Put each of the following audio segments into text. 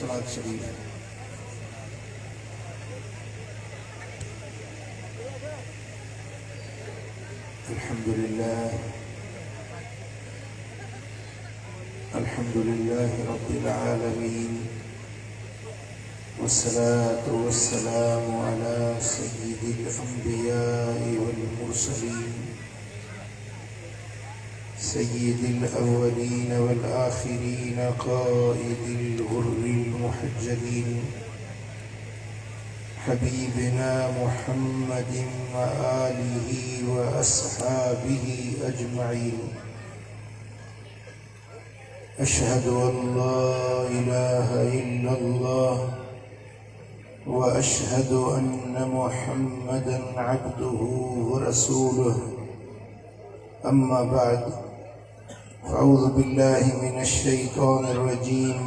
सलात शरीफ। अल्हम्दुलिल्लाह रब्बिल आलमीन वस्सलातु वस्सलामु अला सय्यिदिल अंबिया'i वल मुरसलीन सय्यिदिल अव्वलीन वल आखिरीन क़ाइदिल गुर्रिल मुहज्जलीन हबीबिना मुहम्मदिन व आलिहि व अस्हाबिहि अजमईन। अशहदु अल्ला इलाहा इल्लल्लाह व अशहदु अन्ना मुहम्मदन अब्दुहु व रसूलुहु। अम्मा बाद, अऊज़ु बिल्लाहि मिनश शैतानिर रजीम।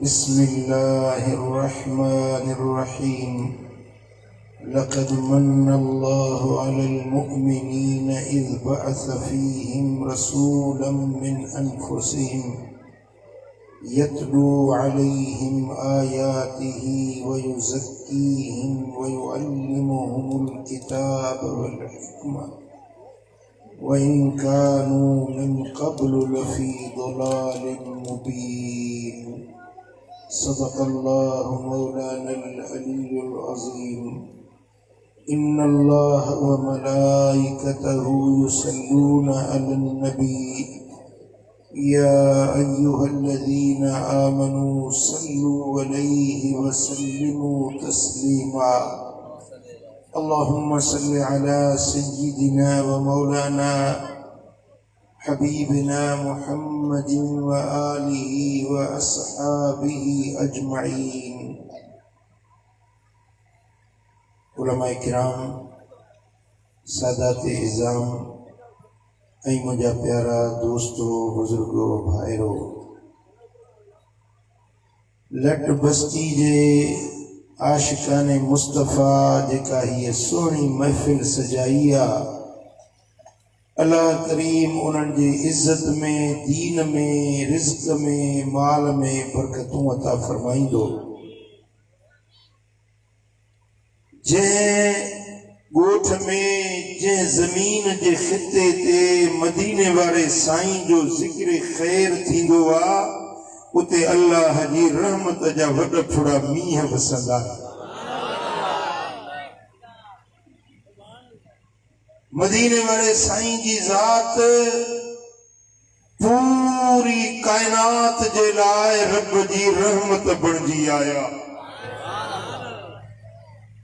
बिस्मिल्लाहिर रहमानिर रहीम। लक़द मन्नल्लाहु अलल मुअ्मिनीना इज़ बअस फ़ीहिम रसूलन मिन अनफ़ुसिहिम यत्लू अलैहिम आयातिही व युज़क्कीहिम व युअल्लिमुहुमुल किताब वल हिकमा व इन कानू मिन क़ब्लु लफ़ी ज़लालिन मुबीन। सदक़ल्लाहु मौलानल अलियुल अज़ीम। इन्नल्लाह व मलाइकतहु युसल्लूना अलन नबी या अय्युहल्लज़ीना आमनू सल्लू अलैहि व सल्लिमू तस्लीमा। अल्लाहुम्मा सल्लि अला सय्यिदिना व मौलाना हबीबिना मुहम्मदिन व आलिहि व अस्हाबिहि अजमईन। उलमाए किराम, सादाते इज़ाम, ऐं मुंहिंजा प्यारा दोस्तो, बुजुर्गो, भाइरो, लट बस्ती जे आशिकाने मुस्तफ़ा जेका हीअ सुहिणी महफ़िल सजाई आहे, अल्लाह करीम उन्हनि जी इज़्ज़त में, दीन में, रिज़्क़ में, माल में बरकतूं अता फरमाईंदो। जंहिं ॻोठ में, जंहिं ज़मीन जे ख़िते ते मदीने वारे साईं जो ज़िक्र ख़ैर थींदो आहे, उते अल्लाह जी रहमत जा वॾा थोड़ा मींहं वसंदा। मदीने वाले साईं जी ज़ात पूरी कायनात जे लाइ रब जी रहमत बणिजी आया।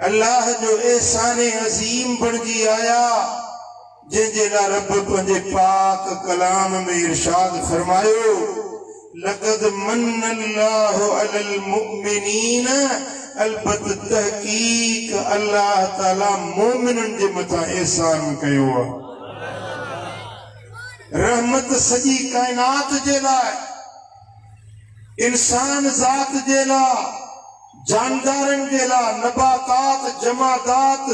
अल्लाह जो एहसान अज़ीम बणिजी आया, जंहिंजे लाइ रब पंहिंजे पाक कलाम में इरशाद फरमायो, लक़द मन्नल्लाहु अलल मुअ्मिनीन। अलबत तहकीक अल्लाह ताला मोमिनन जे मथां एहसान कयो आहे। रहमत सॼी कायनात जे लाइ, इंसान ज़ात जे लाइ, जानदारनि जे लाइ, नबातात, जमादात,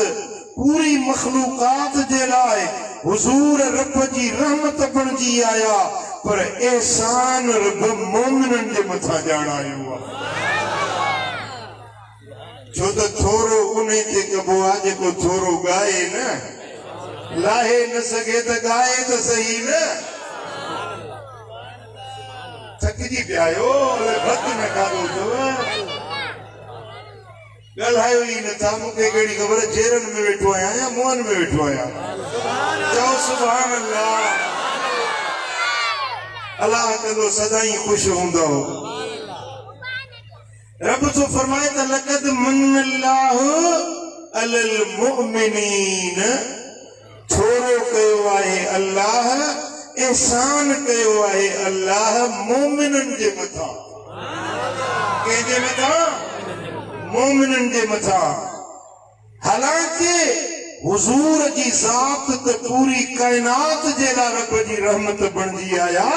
पूरी मखलूकात जे लाइ हुजूर रब जी रहमत बणिजी आया। पर एहसान रब मोमिनन जे मथां ॼाणायो आहे। छो त थोरो उन ते कबो आहे जेको थोरो ॻाए न, लाहे न सघे त ॻाए त सही न। थकिजी पिया आहियो, भत न खाधो अथव, ॻाल्हायो ई नथा। मूंखे कहिड़ी ख़बर, जेरनि में वेठो आहियां या मुंहनि में वेठो आहियां? चओ सुभान अल्लाह। अल्लाह कंदो सदाई ख़ुशि हूंदो। रब तो फरमाए त लक़द मन्नल्लाहु अलल मुअ्मिनीन। थोरो कयो आहे अल्लाह, एहसान कयो आहे अल्लाह मोमिनन जे मथां। कंहिंजे मथां? मोमिनन जे मथां। हालांकि हुजूर जी ज़ात त पूरी कायनात जे लाइ रब जी रहमत बणिजी आया।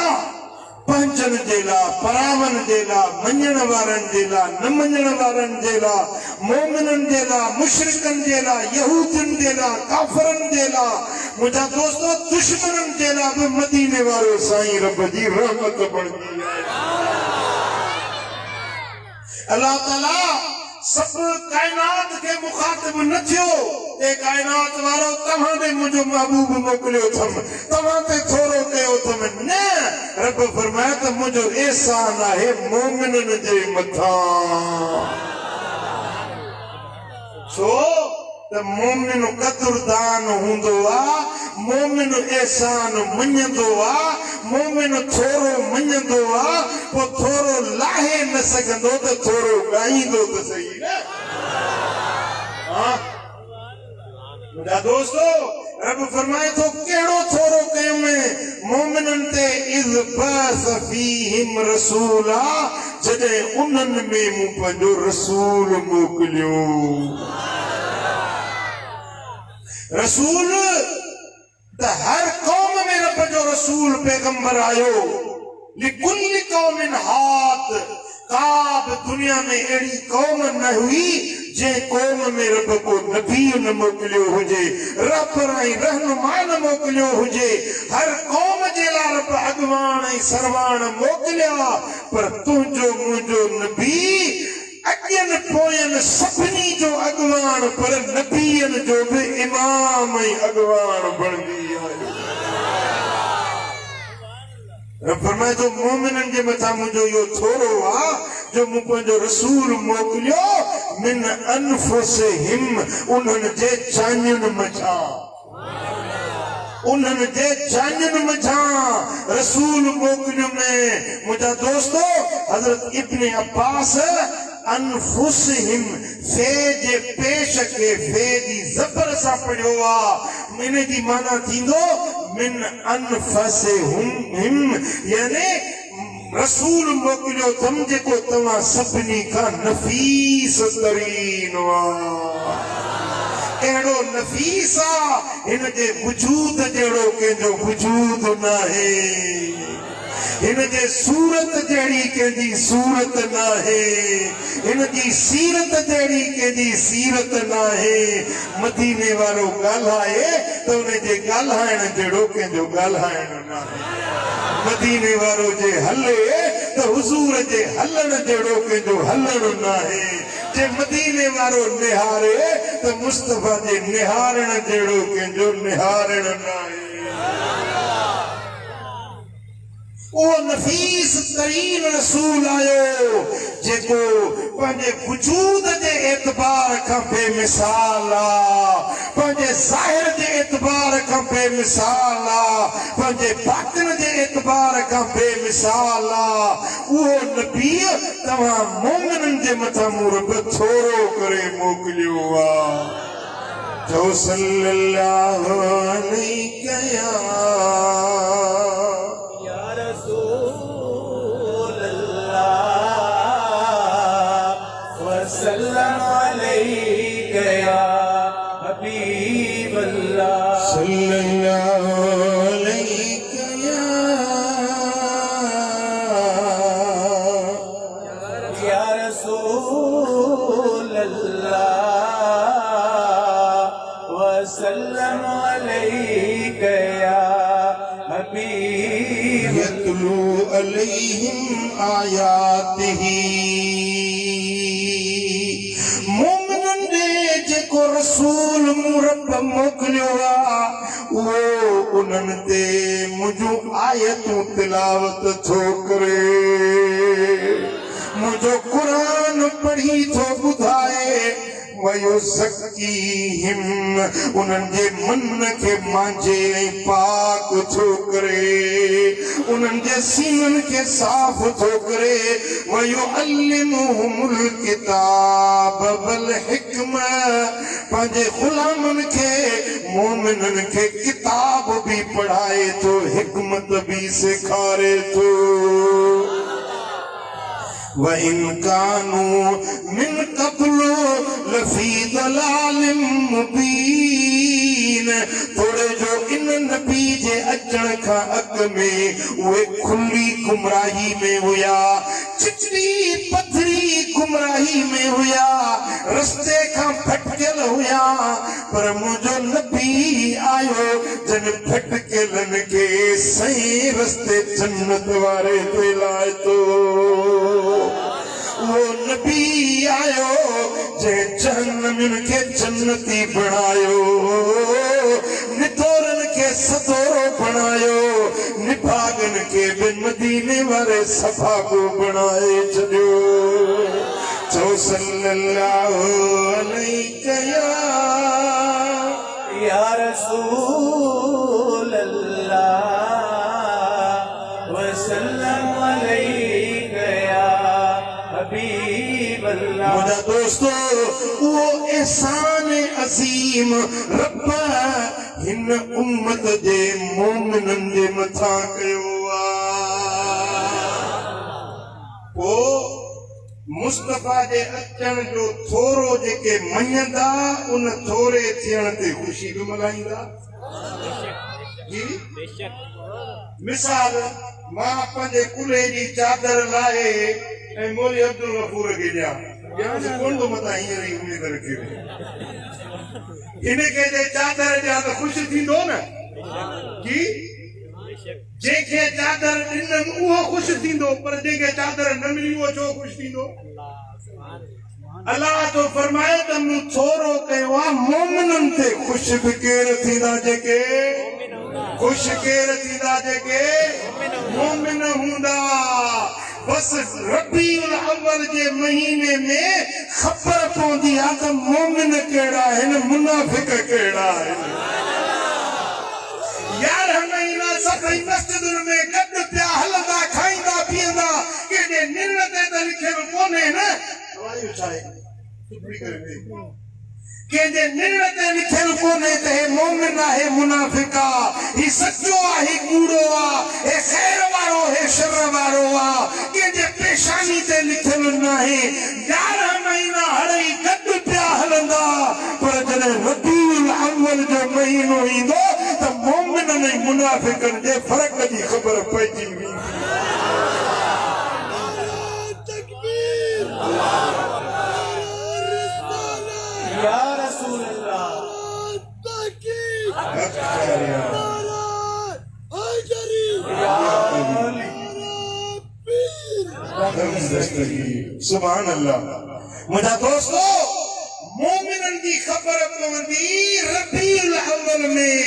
पंजन जे लाइ, परावन जे लाइ, मञण वारनि जे लाइ, न मञण वारनि जे लाइ, मोमिननि जे लाइ, मुशरिकनि जे लाइ, यहूदियुनि जे लाइ, काफ़िरनि जे लाइ, मुंहिंजा दोस्तो दुश्मननि जे लाइ बि मदीने वारो साईं रब जी रहमत बणिजी आया। अल्लाह ताला सब कायनात के मुखातिब न थियो ए कायनात वारो तव्हां दे मुझो महबूब मोकलियो थम तव्हां ते थोरो कयो थम न रब फरमाया त मुझो एहसान आहे मोमिनन जे मथा छो त मोमिन कदरदान हूंदो आ मोमिन एहसान मञंदो आ मोमिन थोरो मञंदो आ पो थोरो लाहे न सघंदो त थोरो ॻाईंदो त सही न मुंहिंजा दोस्तो रब फरमाए थो कहिड़ो थोरो कयुमि मोमिननि ते इज़ बअस फ़ीहिम रसूला जॾहिं उन्हनि में मूं पंहिंजो रसूल मोकिलियो रसूल त हर कौम में रब जो रसूल पैगंबर आयो लिकुल्लि कौमिन हात का बि दुनिया में अहिड़ी कौम न हुई जंहिं कौम में रब को नबी न मोकिलियो हुजे रहबराई रहनुमा न मोकिलियो हुजे हर कौम जे लाइ रब अॻवान ऐं सरवाण मोकिलिया पर तुंहिंजो मुंहिंजो नबी अॻियनि पोयनि सभिनी जो अॻवान पर नबीअनि जो बि इमाम ऐं अॻवान बणंदी आहे रब फरमाए थो मोमिननि जे मथां मुंहिंजो इहो थोरो आहे जो मूं पंहिंजो रसूल मोकिलियो मिन अनफुसिहिम उन्हनि जे जानियुनि मथां उन्हनि जे जानियुनि मथां रसूल मोकिलियो में मुंहिंजा दोस्तो हज़रत इब्न अब्बास अनफुसिहिम फे जे पेश के फे जी ज़बर सां पढ़ियो आहे इन जी माना थींदो मिन अनफुसिहिम यानी रसूल मोकिलियो अथमि जेको तव्हां सभिनी खां नफ़ीस तरीन अहिड़ो नफ़ीस आहे हिन जे वजूद जहिड़ो कंहिंजो वजूद न आहे हिन जे सूरत जहिड़ी कंहिंजी सूरत न आहे हिन जी सीरत जहिड़ी कंहिंजी सीरत न आहे मदीने वारो ॻाल्हाए त उन जे ॻाल्हाइण जहिड़ो कंहिंजो ॻाल्हाइण न आहे मदीने वारो जे हले त हुज़ूर जे हलण जहिड़ो कंहिंजो हलण न आहे जे मदीने वारो निहारे त मुस्तफ़ा जे निहारण जहिड़ो कंहिंजो निहारण न आहे वो नफीस तरीन रसूल आयो जेको पंहिंजे वजूद जे एतबार खां बेमिसाल आहे पंहिंजे ज़ाहिर जे एतबार खां बेमिसाल आहे पंहिंजे बातिन जे एतबार खां बेमिसाल आहे उहो नबी तव्हां मोमिननि जे मथां मूं रब थोरो करे मोकिलियो आहे जो सल्लल्लाहु अलैहि वसल्लम अलैका या हबीब अल्लाह सल्लल्लाहु अलैका या रसूल अल्लाह वसल्लम अलैका या हबीब यतलू अलैहिम आयातिही जेको रसूल मूं रब मोकिलियो आहे उहो उन्हनि ते मुंहिंजूं आयतूं तिलावत थो करे मुंहिंजो क़ुरान पढ़ी थो ॿुधाए वयुज़क्कीहिम उन्हनि जे मन खे मांझे ऐं पाक थो करे उन्हनि जे सीननि खे साफ़ थो करे वयुअल्लिमुहुमुल किताब वल हिक्म पंहिंजे ग़ुलामनि खे मोमिननि खे किताब बि पढ़ाए थो हिकमत बि सेखारे थो वइन कानू मिन क़ब्लु लफ़ी दलालिम मुबीन थोड़े जो इन नबी जे अचण खां अॻु में उहे खुली गुमराही में हुया चिचड़ी पथरी गुमराही में हुया रस्ते खां भटकियल हुया पर मुंहिंजो नबी आयो जन भटकियलनि खे सही रस्ते जन्नत वारे ते लाए थो वो नबी आयो जे जहन्नम के जन्नती बनायो, नितोरन के सतोरो बनायो, निभागन के बिन मदीने वाले सफा को बनाए चलो। तो सल्लल्लाहु अलैहि या रसूल अल्लाह वसल्लम अलैका या हबीब अल्लाह। मुझा दोस्तों वो एहसान अजीम रब्बा हिन उम्मत जे मोमिनन जे मथा कयो ओ मुस्तफा जे अचण जो थोरो जेके मञंदा उन थोरे थियण ते ख़ुशी बि मल्हाईंदा। जी मिसाल मां पंहिंजे कुल्हे जी चादर लाहे ऐं मौली अब्दुल गफूर खे ॾियां कोन थो मथां हींअर ई उमेद रखे इनखे जे चादर ॾियां त ख़ुशि थींदो न। जी जंहिंखे चादर ॾिननि उहो ख़ुशि थींदो, पर जंहिंखे चादर न मिली उहो छो ख़ुशि थींदो? अल्लाह तो फरमाए त मूं थोरो कयो आहे मोमिननि ते। ख़ुशि बि केरु थींदा जेके ख़ुशि केरु थींदा जेके मोमिन हूंदा। बस रबीउल अव्वल जे महीने में ख़बर पवंदी आहे त मोमिन कहिड़ा आहिनि, मुनाफ़िक कहिड़ा आहिनि। 11 महीना सभई मस्जिदुनि में गॾु पिया हलंदा खाईंदा पीअंदा, कंहिंजे निर्ण ते त लिखियलु कोन्हे न कंहिंजे निर्ण ते लिखियलु कोन्हे त हे मोमिन आहे मुनाफ़िक आहे, ही सचो आहे ही कूड़ो आहे, हे ख़ैर वारो हे शर वारो आहे, कंहिंजे पेशानी ते लिखियलु न आहे। 11 महीना हड़ई गॾु पिया हलंदा, पर जॾहिं रबीउल अव्वल जो महीनो ईंदो त मोमिननि ऐं मुनाफ़िकनि जे फ़र्क़ जी ख़बर पइजी वेंदी। या रसूल अल्लाह सुभान अल्लाह। मुझा दोस्तों मोमिनन जी ख़बर पवंदी रबीउल अव्वल में।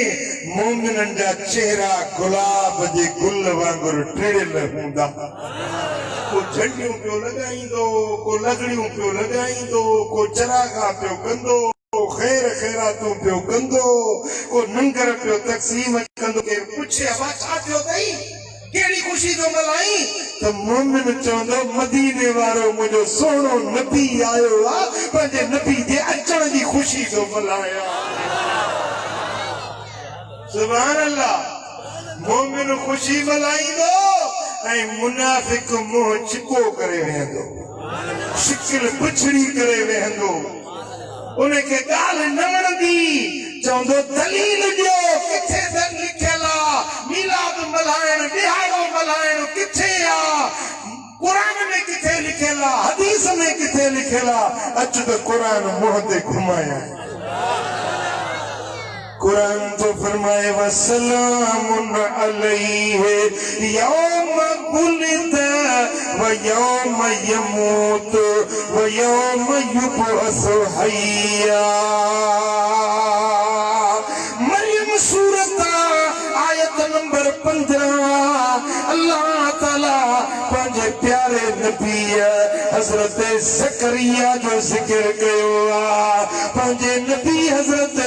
मोमिनन जा चेहरा गुलाब जे गुल वांगुरु टिड़ियल हूंदा। को झंडियूं पियो लॻाईंदो, को लॻड़ियूं पियो लॻाईंदो, को चरागा पियो कंदो, को ख़ैर ख़ैरातूं पियो कंदो, को लंगर पियो तक़सीम कंदो। केरु पुछे अबा छा थियो अथई, कहिड़ी ख़ुशी थो मल्हाई? त मोमिन चवंदो मदीने वारो मुंहिंजो सुहिणो नबी आयो आहे, पंहिंजे नबी जे अचण जी ख़ुशी थो मल्हायां। सुभान अल्लाह। मोमिन ख़ुशी मल्हाईंदो ऐं मुनाफ़िक मुंहुं चिको करे वेहंदो, शिकिल पुछड़ी करे वेहंदो, उनखे ॻाल्हि न वणंदी, चवंदो दलील ॾियो किथे लिखियल आहे, मीलाद मल्हाइण ॾिहाड़ो मल्हाइण किथे आहे, क़ुरान में किथे लिखियल आहे, हदीस में किथे लिखियल आहे? अचु त क़ुरान मुंहं ते घुमायां। कुरान तो फरमाए वसलामुन अलैहि यौम वुलिद व यौम यमूत व यौम युबअसु हय्या। मरियम सूरत आयत नंबर 15 अल्लाह ताला पंहिंजे प्यारे नबी हज़रत ज़करिया जो ज़िक्र कयो आहे, पंहिंजे नबी हज़रत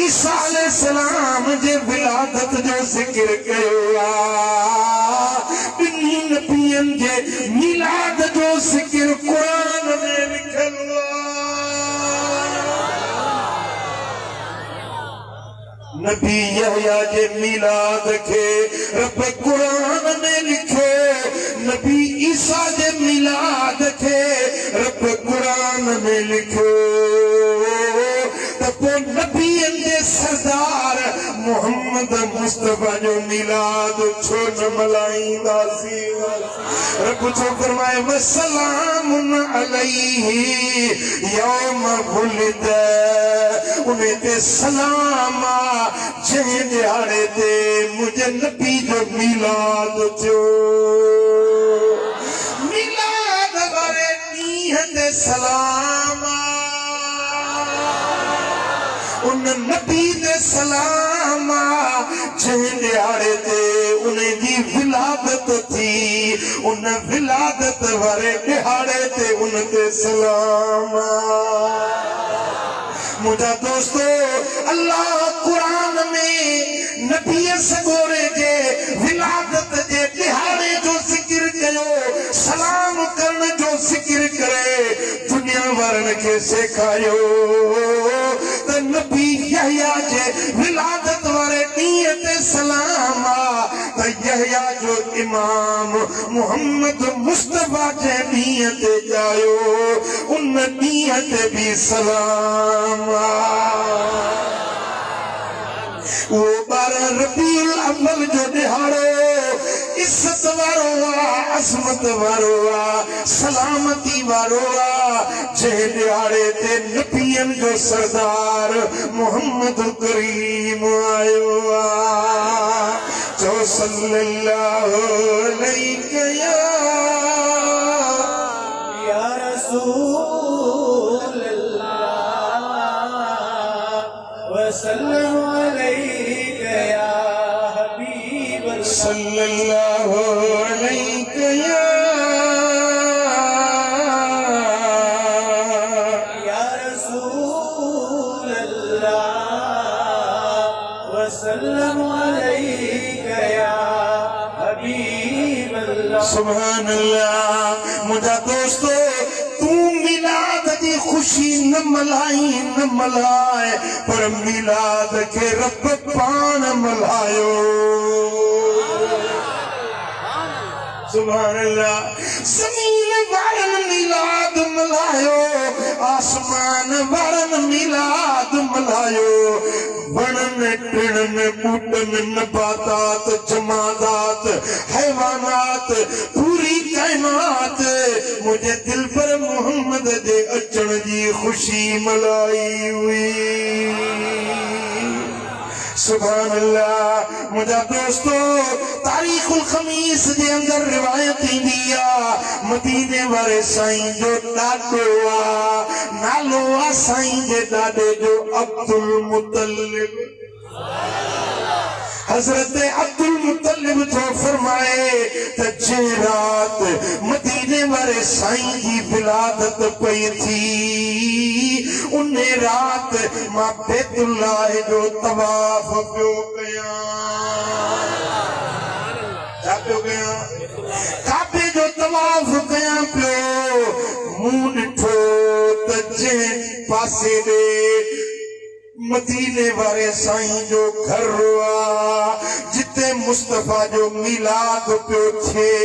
ईसा अलैहिस्सलाम जे विलादत जो ज़िक्र कयो आहे। ॿिन्ही नबियनि जे मिलाद जो ज़िक्र क़ुरान में लिखियल आहे। नबी यहया जे मिलाद खे रब क़ुरान में लिखो, नबी ईसा जे मिलाद खे रब क़ुरान में लिखो। त पोइ नबीअनि जे सरदार मोहम्मद मुस्तफा जो मिलाद छो न मल्हाईंदासीं? रब छो फरमाए वसलामुन अलैहि यौम वुलिद, उन ते सलाम आहे जंहिं ॾियारे ते मुंहिंजे नबी जो मिलाद थियो। मिलाद वारे ते सलाम उन नबी ते सलाम जंहिं ॾियारे ते उन्हें जी विलादत थी उन विलादत वारे ॾियारे ते उन ते सलाम। मुझा दोस्तो अल्लाह कुरान में नबी सगोरे जे विलादत जे ॾियारे जो ज़िक्र कयो सलाम करण जो ज़िक्र करे दुनिया वारनि खे सेखारियो त नबी यहया जे विलादत वारे ॾींहं ते सलाम त यहया जो इमाम मोहम्मद मुस्तफा जे ॾींहं ते ॼायो उन ॾींहं ते भी सलाम। वो 12 रबीउल अव्वल जो ॾिहाड़ो इज्जत वारो आहे अज़मत वारो आहे सलामती वारो आहे जंहिं ॾिहाड़े ते नबियनि जो सरदार मोहम्मद करीम आयो आहे। चओ सल्लल्लाहु अलैहि या रसूल अल्लाह वसल्लम अलैका या हबीब अल्लाह सल्लल्लाहु अलैहि या रसूल अल्लाह वसल्लम अलैका या हबीब अल्लाह। सुभान अल्लाह। मुझा दोस्तो तू मिलाद की खुशी न मल्हाई न मल्हाए पर मिलाद के रब पान मल्हायो। सुभान अल्लाह। ज़मीन वारन मिलाद मल्हायो आसमान वारन मिलाद मल्हायो वणन टिणन बूटन नबातात जमादात हैवानात पूरी कायनात मुझे दिल पर मोहम्मद जे अचण जी खुशी मलाई हुई। सुभान अल्लाह। मुझा दोस्तो तारीखुल खमीस जे अंदर रिवायत ईंदी आहे मदीने वारे साईं जो ॾाॾो आहे नालो आहे साईं जे ॾाॾे जो अब्दुल मुतलिब। हजरत अब्दुल मुतलिब तो फरमाए त जे रात मदीने वारे साईं जी विलादत पई थी उन रात मां बैतुल्लाह जो तवाफ पियो कयां। छा पियो कयां? काबे जो तवाफ कयां पियो। मूं ॾिठो त जंहिं पासे ॾे मदीने वारे साईं जो घर हुआ जिते मुस्तफा जो मिलाद पियो थिए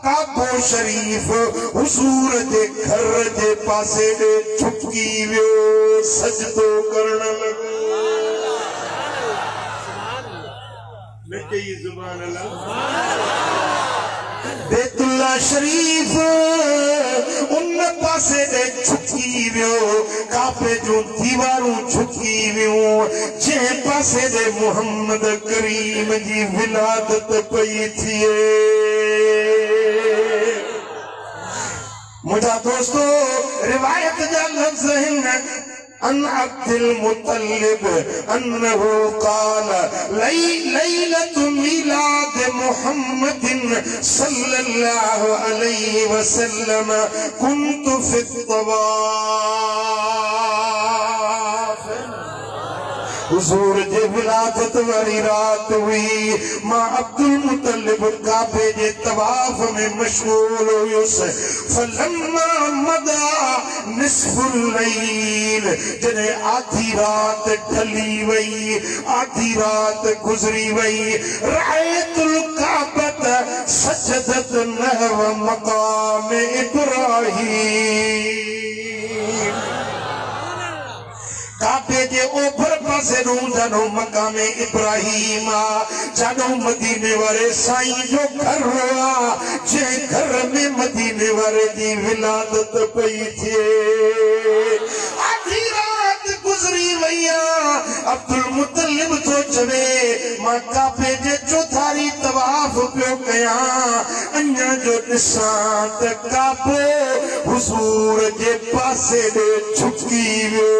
काबो शरीफ हुजूर जे घर जे पासे ॾे झुकी वियो सजदो करण लॻो। सुभान अल्लाह। बैतुल्लाह शरीफ उन पासे ॾे झुकी वियो काबे जूं दीवारूं झुकी वियूं जंहिं पासे ॾे मोहम्मद करीम जी विलादत पई थिए। मुझा दोस्तो रिवायत जा लफ्ज़ आहिनि अन अब्दुल मुतलिब अन्नहु क़ाल लैलतु मिलाद मुहम्मदिन सल्लल्लाहु अलैहि वसल्लम कुन्तु फि तवाफ। हुजूर जे विलादत वाली रात हुई मां अब्दुल मुतलिब काबे जे तवाफ में मशगूल हुयुसि। फलम्मा मदा निस्फुल लैल जॾहिं आधी रात ढली वई आधी रात गुज़री वई रायतुल काबत सजदत नहव मकाम इब्राहीम। काबे जे ओभर पासे जानो मकामे इब्राहीम जानो मदीने वारे साईं जो घर हुआ जंहिं घर में मदीने वारे जी विलादत पई थिए। आधी रात गुज़री वई अब्दुल मुतलिब तो चवे मां काबे जे चौधारी तवाफ पियो कयां अञा अञा जो ॾिसां त काबो हुज़ूर जे पासे ॾे झुकी वियो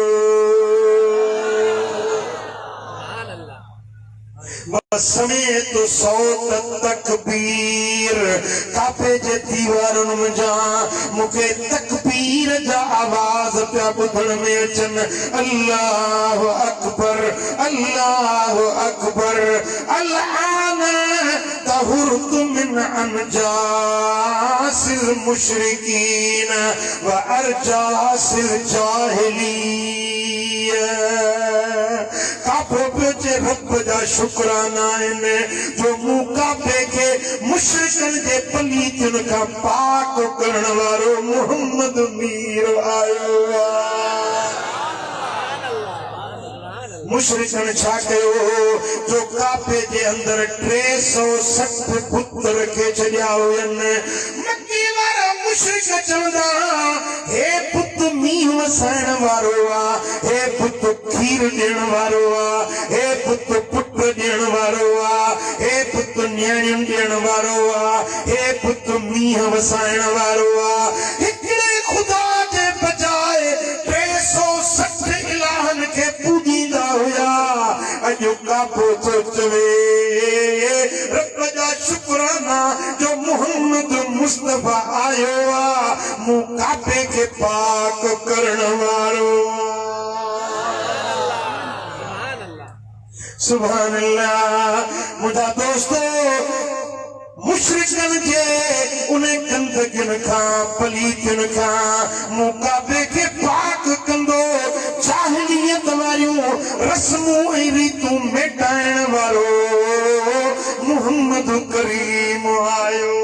समेत सौत तकबीर काबे जे दीवारुनि मंझा मूंखे तकबीर जा आवाज़ पिया ॿुधण में अचनि अल्लाह अकबर अल्लान तहुरत मिन अनजासिल मुशरिकीन व अरजासिल जाहिलिया काबो जे रब जा शुक्राना आहिनि जो मूं काबे खे मुशरिकनि जे पलीतियुनि खां पाक करण वारो मोहम्मद मीर आयो मुशरिकनि छा कयो जो काबे जे अंदर 360 बुत रखे छॾिया हुयनि मक्की वारा मुशरिक चवंदा हे पुत मींहुं वसाइण वारो आहे हे पुत खीर ॾियण वारो आहे हे पुत पुट ॾियण वारो आहे हे पुत न्याणियूं ॾियण वारो आहे हे पुत मींहुं वसाइण वारो आहे हिकिड़े ख़ुदा जे बजाए 360 इलाहनि खे पूॼींदा हुया अॼु काबो थो चवे रब जा शुक्राना जो मोहम्मद मुस्तफा आयो आहे मूं काबे खे पाक करण वारो सुभान अल्लाह मुंहिंजा दोस्तो मुशरिकनि जे उन गंदगियुनि खां पलीतियुनि खां मूं काबे खे पाक कंदो जाहिलियत वारियूं रस्मूं ऐं रीतूं मेटाइण वारो मोहम्मद करीम आयो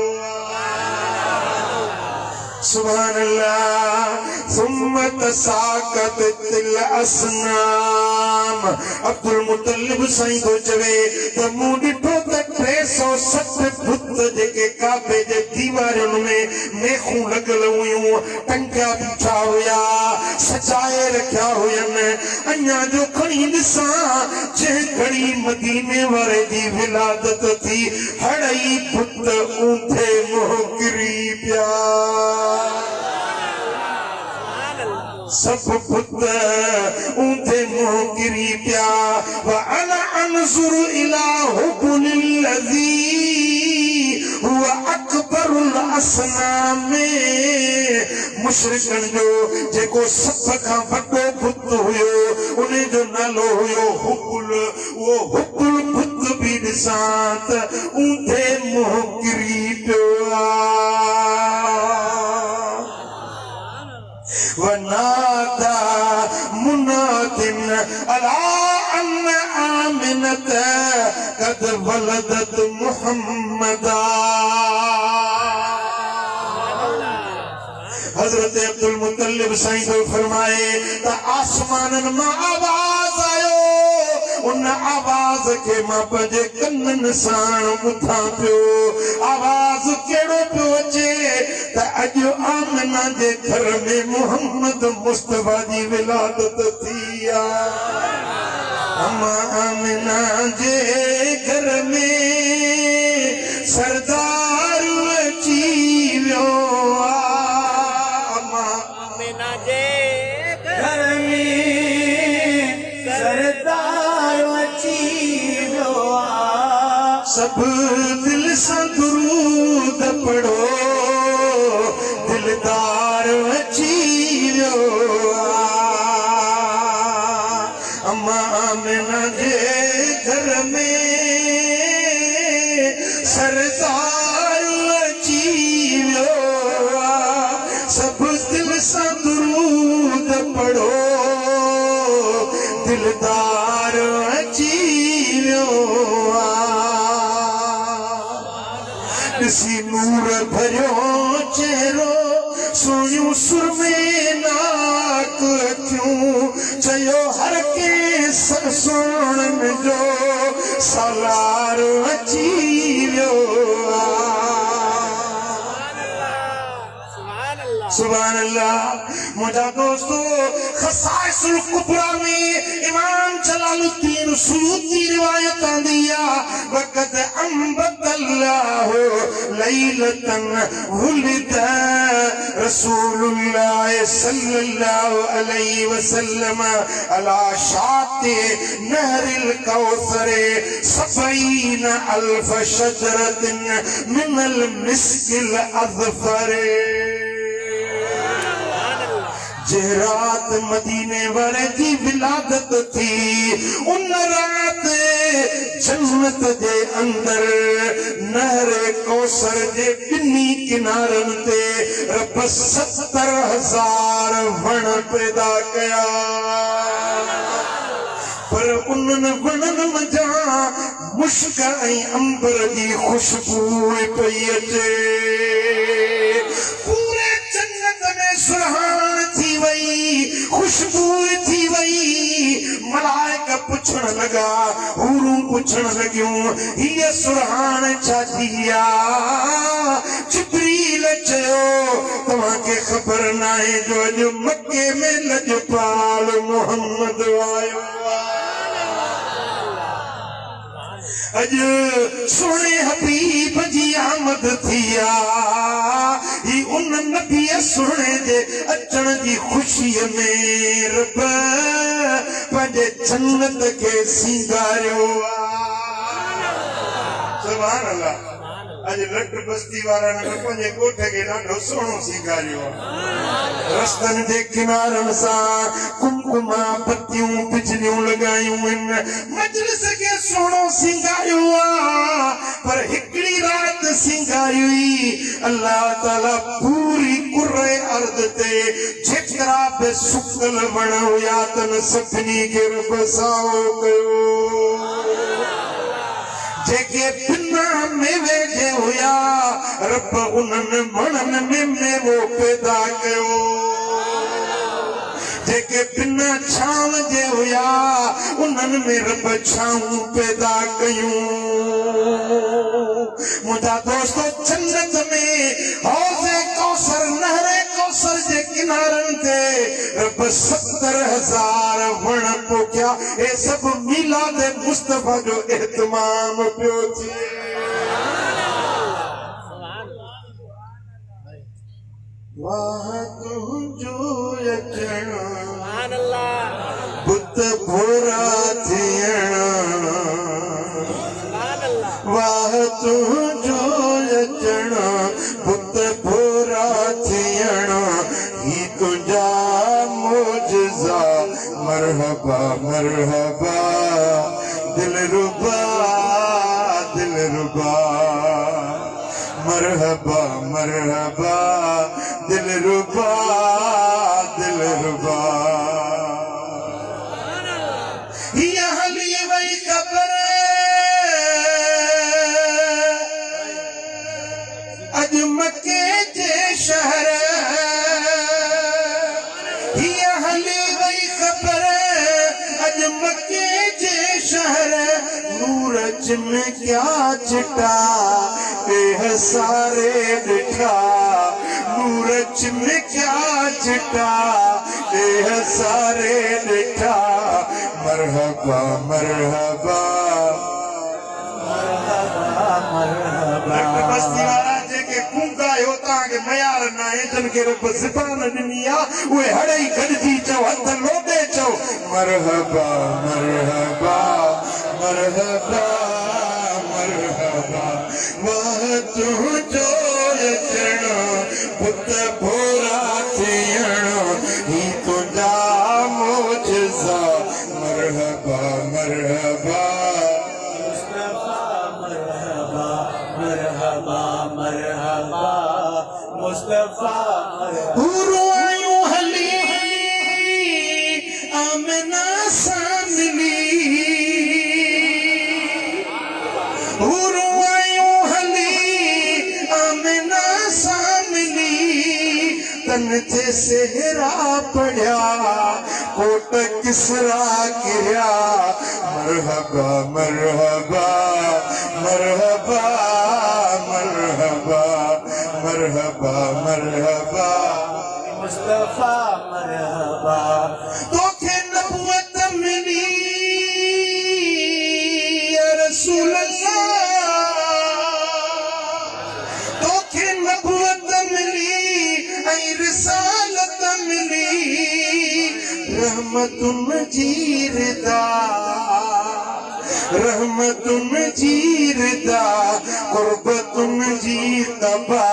सुभान अल्लाह ثم تساقط الاسنام अब्दुल मुतल्लिब साईं तो चवे त मूं ॾिठो त 360 बुत जेके काबे जे दीवारुनि में मेखूं लॻल हुयूं टंकिया बीठा हुया सजाए रखिया हुयनि अञा जो खणी ॾिसां जंहिं घड़ी मदीने वारे जी विलादत थी हड़ई बुत ऊंधे मुंहुं किरी पिया सब बुत ऊंधे मुंहुं किरी पिया व अना अनज़ुरु इला हुब्बिल्लज़ी हुवा अकबरुल असनाम मुशरिकनि जो जेको सभ खां वॾो बुत हुयो उन जो नालो हुयो हुब्बुल उहो हुब्बुल बुत बि ॾिसां त ऊंधे मुंहुं किरी पियो वनादा मुनादिन अला अन्न आमिनत कद वलदत मुहम्मदा हजरत अब्दुल मुतल्लिब साईं तो फरमाए त आसमाननि मां आवाज़ आयो उन आवाज़ के मां पंहिंजे कननि सां ॿुधां पियो आवाज़ कहिड़ो पियो अचे त अॼु आमिना जे घर में मोहम्मद मुस्तफा जी विलादत थी आहे अम्मा आमिना जे घर में सरदार अची वियो अम्मा आमिना जे घर में सरदार अची वियो सब दिल सां दुरूद पढ़ो दिलदार अची वियो अम्मा आमिना जे घर में सरदार अची वियो सब दिल सां दुरूद पढ़ो दिलदार अची वियो ॾिसी नूर भरियो चेहरो सोनियूं सुरमे नाक अखियूं चयो हर कंहिं सोणनि जो सालार अची वियो सुभान अल्लाह मुंहिंजा दोस्तो खसाइसुल कुबरा में इमाम जलालुद्दीन सुयूती रिवायत आंदी आहे कद अंबतल्लाहु लैलतन वुलिद रसूलुल्लाह सल्लल्लाहु अलैहि वसल्लम अला शाति नहरिल कौसर सबईन अल्फ शजरतिन मिनल मिस्किल अज़फर। जे रात मदीने वाले जी विलादत थी उन रात जन्नत जे अंदर नहर कौसर जे बिन्नी किनारन ते रब 70,000 वण पैदा कया। पर उन्हनि वणनि मंझां मुश्क ऐं अंबर जी खुशबू पई अचे। पूरे जन्नत में सुरहान थी वई, खुशबू थी वई। मलाइका पुछण लगा, हूरूं पुछण लगियूं हीअ सुरहान छा थी आहे? जिब्रील चयो तव्हांखे ख़बर नाहे जो अॼु मके में लजपाल मोहम्मद आयो। अॼु सोने हबीब जी आमद थी ही उन नबी सोने जे अचण जी ख़ुशीअ में रब पंहिंजे जन्नत खे सींगारियो। सुभान अल्लाह। अॼु लट बस्ती वारनि पंहिंजे ॻोठ खे ॾाढो सुहिणो सींगारियो। रस्तनि जे किनारनि सां कुमकुमा पतियूं बिजलियूं लॻायूं आहिनि, मजलिस खे सुहिणो सींगारियो आहे। पर हिकिड़ी राति सींगारी हुई अल्लाह ताला पूरी कुर्रे अर्द ते जेतिरा बि सुकल वण हुया तन सभिनी खे रब साओ कयो। जेके बिना मेवे जे हुया रब उन्हनि वणनि में मेवो पैदा कयो। जेके बिना छांव जे हुया उन्हनि में रब छाऊं पैदा कयूं। मुंहिंजा दोस्तो जन्नत में हौज़े कौसर नहरे कौसर जे किनारनि ते रब 70,000 वण पोखिया। हे सभु मीलाद मुस्तफा जो एहतमाम पियो थिए। वाह तुंहिंजो अचण बुत भोरा थियण। वाह तुंहिंजो अचण बुत भोरा थियण। ही तुंहिंजा मोजज़ा मरहबा मरहबा दिलरुबा दिलरुबा। मरहबा मरहबा दिलरुबा दिलरुबा। हिया हली वई ख़बर अॼु मके जे शहर। हिया हली वई ख़बर अॼु मके जे शहर। नूर चिमकिया चिटा बेहसारे ॾिठा। नूर चिमकिया चिटा बेहसारे ॾिठा। मरहबा मरहबा बस्ती वारा जेके कूंगा आहियो तव्हांखे मयार न आहे जिन खे रब ज़बान ॾिनी आहे उहे हड़े ई गॾिजी चओ हथ लोॾे चओ मरहबा मरहबा मरहबा मरहबा। वाह तुंहिंजो अचण पुत भोरा थियण। ही तुंहिंजा मोजज़ा मरहबा मरहबा मरहबा मरहबा मरहबा मुस्तफा। हूरूं आयूं हली आमिना सां मिली। हूरूं आयूं हली आमिना सां मिली। तन ते सेहरा पढ़िया कोट किसरा किरिया। मरहबा मरहबा मरहबा मरहबा मरहबा मरहबा मुस्तफा मरहबा। तोखे नबूवत मिली या रसूल अल्लाह। रहमतुन जीरदा रहमतुन जीरदा कुर्बतुन जीतबा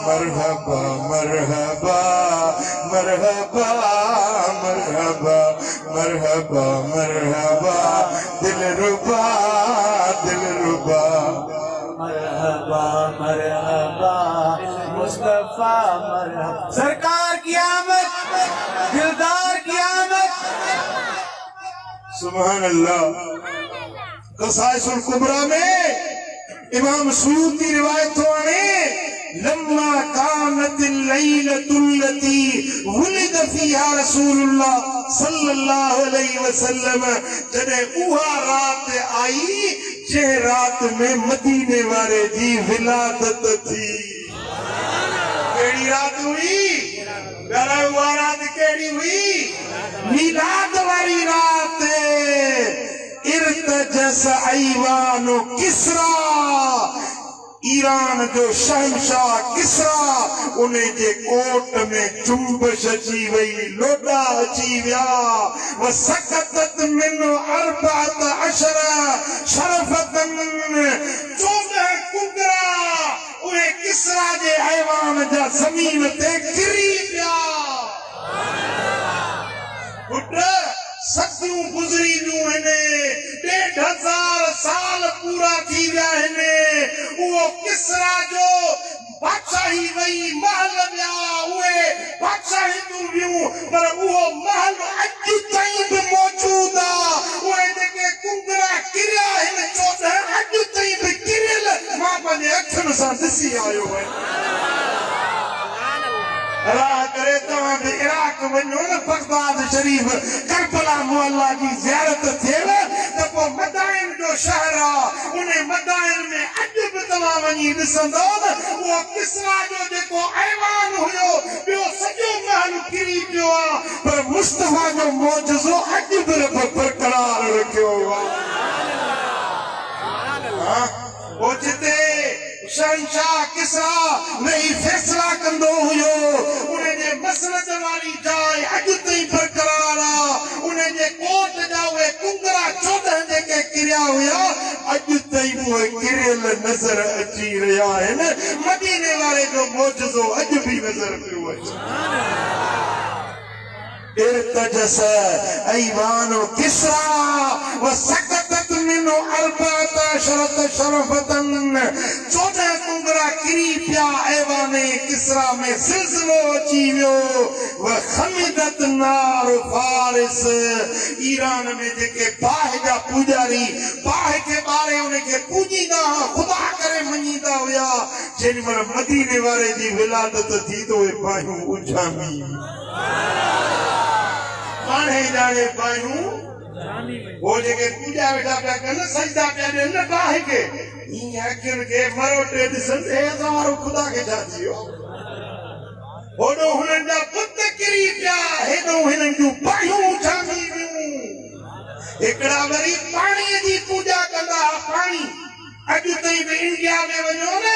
मरहबा मरहबा मरहबा मरहबा मरहबा मरहबा दिलरुबा दिलरुबा मरहबा मरहबा मुस्तफा मरहबा। सरकार की आमद, दिलदार की आमद। सुभान अल्लाह। कसाइसुल कुबरा में इमाम सुयूती रिवायत आने लम्मा कानतिल लैलतुल्लती वुलिद फीहा रसूलुल्लाह सल्लल्लाहु अलैहि वसल्लम, जॾहिं उहा रात आई जे रात में मदीने वारे जी विलादत थी। केड़ी रात हुई? उहा रात केड़ी हुई? मिलाद वाली रात। इर्तजस ऐवानो किसरा, ईरान जो शहंशाह किसरा, उन्हें जे कोट में जुम्बश अची वई, लोडा अची विया। वसकतत मिन अर्बअत अशर शरफतन, 14 कुंगरा उहे किसरा जे ऐवान जा ज़मीन ते किरी पिया। पुट सदियूं गुज़री वियूं आहिनि, 1500 साल पूरा थी विया आहिनि। उहो किसरा जो बादशाही वई, महल विया, उहे बादशाहियूं वियूं, पर उहो महल अॼु ताईं बि मौजूद आहे। उहे जेके कुंगरा किरिया आहिनि 14 अॼु ताईं बि किरियल मां पंहिंजे अखियुनि सां ॾिसी आयो आहियां। अल्लाह करे तव्हां बि इराक वञो न, बगदाद शरीफ करबला मुअल्ला जी ज़ियारत थिएव त पोइ मदाइन जो शहर आहे, उन मदाइन में अॼु बि तव्हां वञी ॾिसंदो न, उहो किसरा जो जेको ऐवान हुयो ॿियो सॼो महल किरी पियो आहे, पर मुस्तफा जो मौजज़ो अॼु बि बरक़रार रखियो आहे। पोइ जिते शहंशाह किसरा नई फैसला कंदो हुयो, उनजे मसलत वाली जाइ अॼु ताईं बरक़रार आहे। उनजे कोट जा उहे कुंगरा 14 जेके किरिया हुया अॼु ताईं उहे किरियल नज़र अची रहिया आहिनि। मदीने वारे जो मौजज़ो अॼु बि नज़र पियो अचे। इर्तजस ऐवानो किसरा वसकतत मिनो अर्बअत अशरत शरफतन, 14 कुंगरा किरी पिया ऐवाने किसरा में, सिलसिलो अची वियो। वखमिदत नार फारिस, ईरान में जेके बाहि जा पूजारी बाहि के ॿारे उनखे पूजींदा हुआ, ख़ुदा करे मञींदा हुया, जेॾी महिल मदीने वारे जी विलादत थी त उहे बाहियूं उछामी, पाणे जाने बाहियूं, वो जेके पूजा वेठा पिया कनि, सजदा पिया ॾियनि बाहि खे, ईअं अखियुनि खे मरोटे ॾिसनि हे असां ख़ुदा खे छा थी वियो। होॾो हुननि जा पुत किरी पिया, हेॾो हिननि जूं बाहियूं उछामी वियूं। हिकिड़ा वरी पाणीअ जी पूजा कंदा हुआ, पाणी। अॼु ताईं बि इंडिया में वञो न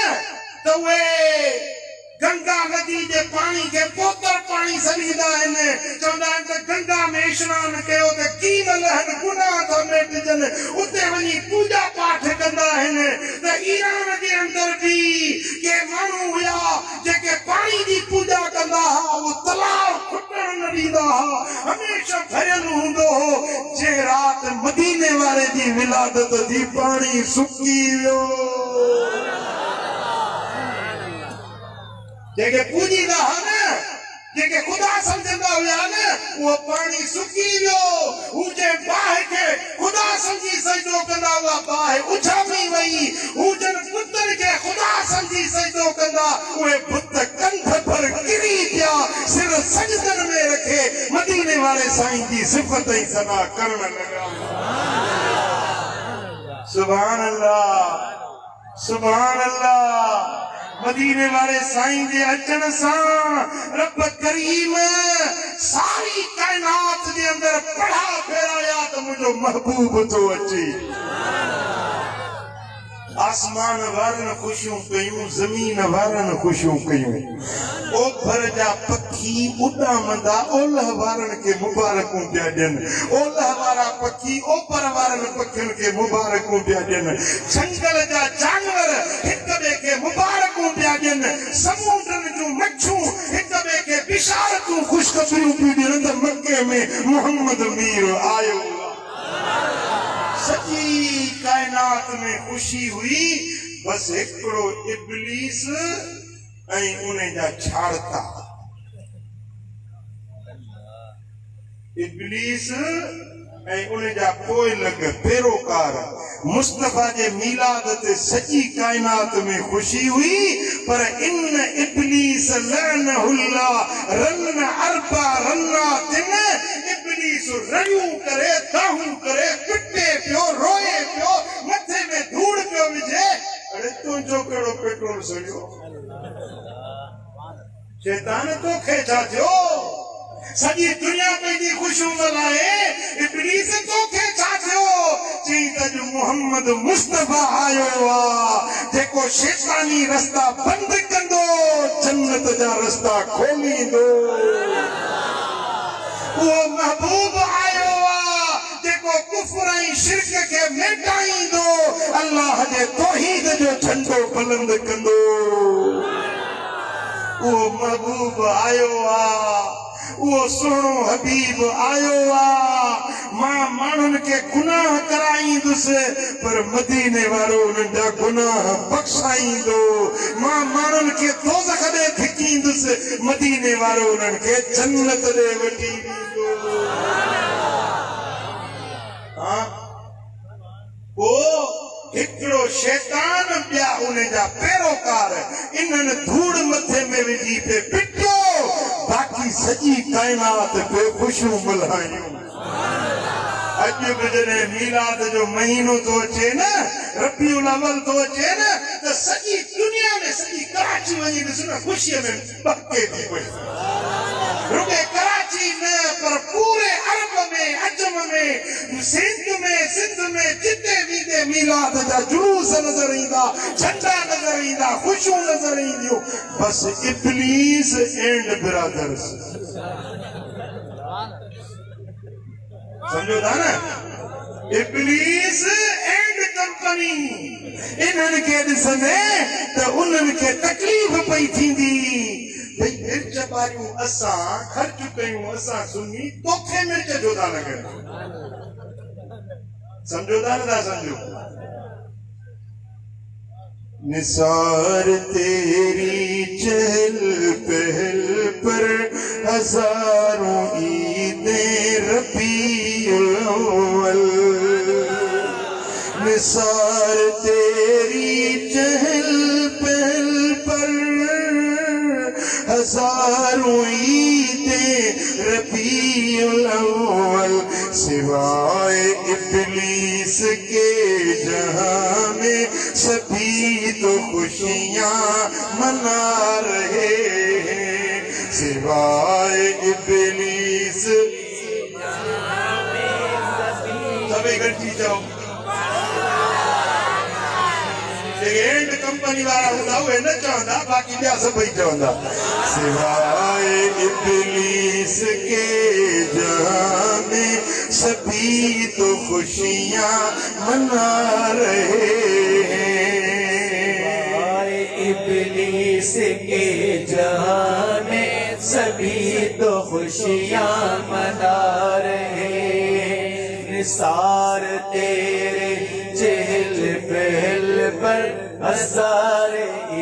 त उहे गंगा नदी जे पाणी खे पोतर पाणी सॾींदा आहिनि, चवंदा आहिनि त गंगा में स्नान कयो त कीन लहनि, गुनाह था मिटजनि, उते वञी पूजा पाठ कंदा आहिनि। त ईरान जे अंदर बि के माण्हू हुया जेके पाणी जी पूजा कंदा हुआ, उहो तलाउ खुटण न ॾींदा हुआ, हमेशह भरियल हूंदो हो। जे राति मदीने वारे जी विलादत थी पाणी सुकी वियो, जेके पूजींदा हुआ न, जेके ख़ुदा सम्झंदा हुया न, उहो पाणी सुकी वियो। हू जे बाहि खे ख़ुदा सम्झी सजदो कंदा हुआ, बाहि उछामी वई। हू जन पुतनि खे ख़ुदा सम्झी सजदो कंदा, उहे पुत कंध पर किरी पिया, सिर सजदनि में रखे मदीने वारे साईं जी सिफ़त ऐं सना करण लॻा। सुभान अल्लाह, सुभान अल्लाह। मदीने वाले साईं जे अचण सां रब करीम सारी कायनात जे अंदर पढ़ा फेराया त मुंहिंजो महबूब थो अचे। आसमान वारन खुशियों कयूं जमीन वारन खुशियों कयूं ओभर जा पखी उडामंदा ओलह वारन के मुबारकूं पिया ॾियनि ओलह वारा पखी ओपर वारन पखियुनि के मुबारकूं पिया ॾियनि जंगल जा जानवर हिक ॿिए के मुबारकूं पिया ॾियनि समुंडनि जूं मच्छूं हिक ॿिए के बिशारतूं ख़ुशख़बरियूं पियूं ॾियनि त मके में मुहम्मद मीर आयो सॼी कायनात में खुशी हुई बस हिकिड़ो इब्लीस ऐं उन जा छाड़ता इब्लीस ऐं उन जा पोइ लग पैरोकार मुस्तफा जे मीलाद ते सॼी कायनात में खुशी हुई पर इन इब्लीस लअनहुल्लाह रन अरबा रन्नातिन इब्लीस रड़ियूं करे दाहूं करे पिटे पियो रोए पियो मथे में धूड़ पियो विझे अरे तुंहिंजो कहिड़ो पेट्रोल सड़ियो शैतान तोखे छा थियो सॼी दुनिया पंहिंजी ख़ुशियूं मल्हाए इब्लीस तोखे छा थियो चई त अॼु मोहम्मद मुस्तफा आयो आहे जेको शैतानी रस्ता बंदि कंदो जन्नत जा रस्ता खोलींदो उहो महबूब आयो आहे जेको कुफ्र ऐं शिरक खे मिटाईंदो अल्लाह जे तौहीद जो झंडो बुलंद कंदो उहो महबूब आयो आहे वो सुनो हबीब आयो मां मानुन के गुनाह कराईंदुस पर मदीने वारो नंढा गुनाह बख्शाईंदो मां मानुन के दोज़ख दे धिकींदुस मदीने वारो उन्हनि के जन्नत दे वठी वेंदो हां ओ हिकिड़ो शैतान ॿिया उन जा पैरोकार इन्हनि धूड़ मथे में विझी पे पिटो बाकी सॼी कायनात पे ख़ुशियूं मल्हायूं अॼु बि जॾहिं मीलाद जो महीनो थो अचे न रबीउल अव्वल थो अचे न त सॼी दुनिया में सॼी कराची वञी ॾिस न ख़ुशीअ में बहके थी पई रुॻे कराची न पर पूरे अरब में अजम में सिंध में जिते वीते मीलाद जा जुलूस नज़र ईंदा झंडा नज़र ईंदा ख़ुशियूं नज़र ईंदियूं बस इब्लीस एंड ब्रदर्स समझो था न इब्लीस एंड कंपनी इन्हनि खे ॾिसंदे त उन्हनि खे तकलीफ़ पई थींदी भई मिर्च ॿारियूं असां ख़र्च कयूं असां सुनी तोखे मिर्च जो था लॻे समझो था न था समझो निसार तेरी चहल पहल पर हजारों ईदें रबीउल अव्वल निसार तेरी चहल पहल पर हजारों ईदें रबीउल अव्वल सिवाय इब्लीस के जहां में सभी तो खुशियां मना रहे हैं सिवाय इब्लीस सभी गठी जाओ एंड कंपनी वाला हूंदा उहे न चवंदा बाक़ी ॿिया सभई चवंदा सिवाय इब्लीस के जहां में सभी तो खुशियां मना रहे हैं इब्लीस के जहां में सभी तो खुशियां मना रहे निसार तेरे चहल पहल पर हजार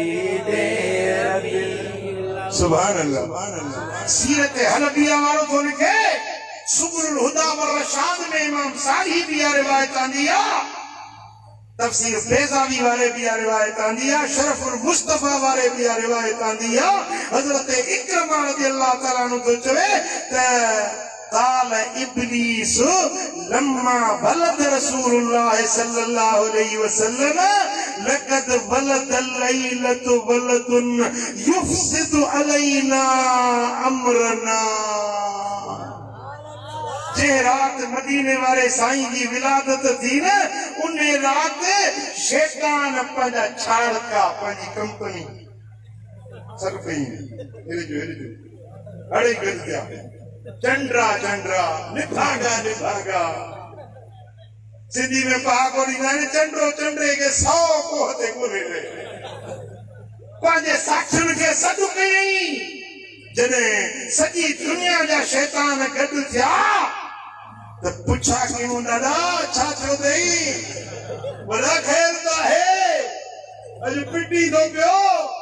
ईदें रबीउल सुभान अल्लाह सीरत हलबिया वालो तो लिखे सुबुल हुदा व रशाद में इमाम सारी भी रिवायत आंदी है तफसीर बेजावी वाले भी रिवायत आंदी है शरफुल मुस्तफा वाले भी रिवायत आंदी है हजरत इकरमा रज़ियल्लाहु तआला अन्हु तो चवे त قال इब्लीस लम्मा बलद रसूलुल्लाह सल्लल्लाहु अलैहि वसल्लम लक़द बलद लैलतु बलदुन युफसिदु अलैना अमरना जे रात मदीने वाले साईं जी विलादत थी न, उन रात शैतान पंहिंजा छाड़का पंहिंजी कंपनी सर पई अड़े गया चंड्रा चंड्रा निभागा निभागा सिंधी में पहाको ॾींदा आहिनि चंड्रो चंड्रे के 100 कोह ते ॻोल्हे पंहिंजे साथियुनि खे सॾु कयईं। जॾहिं सॼी दुनिया जा शैतान गॾु थिया त पुछा कयूं दादा छा थियो अथई? वॾा ख़ैर त आहे, अॼु पिटी थो पियो,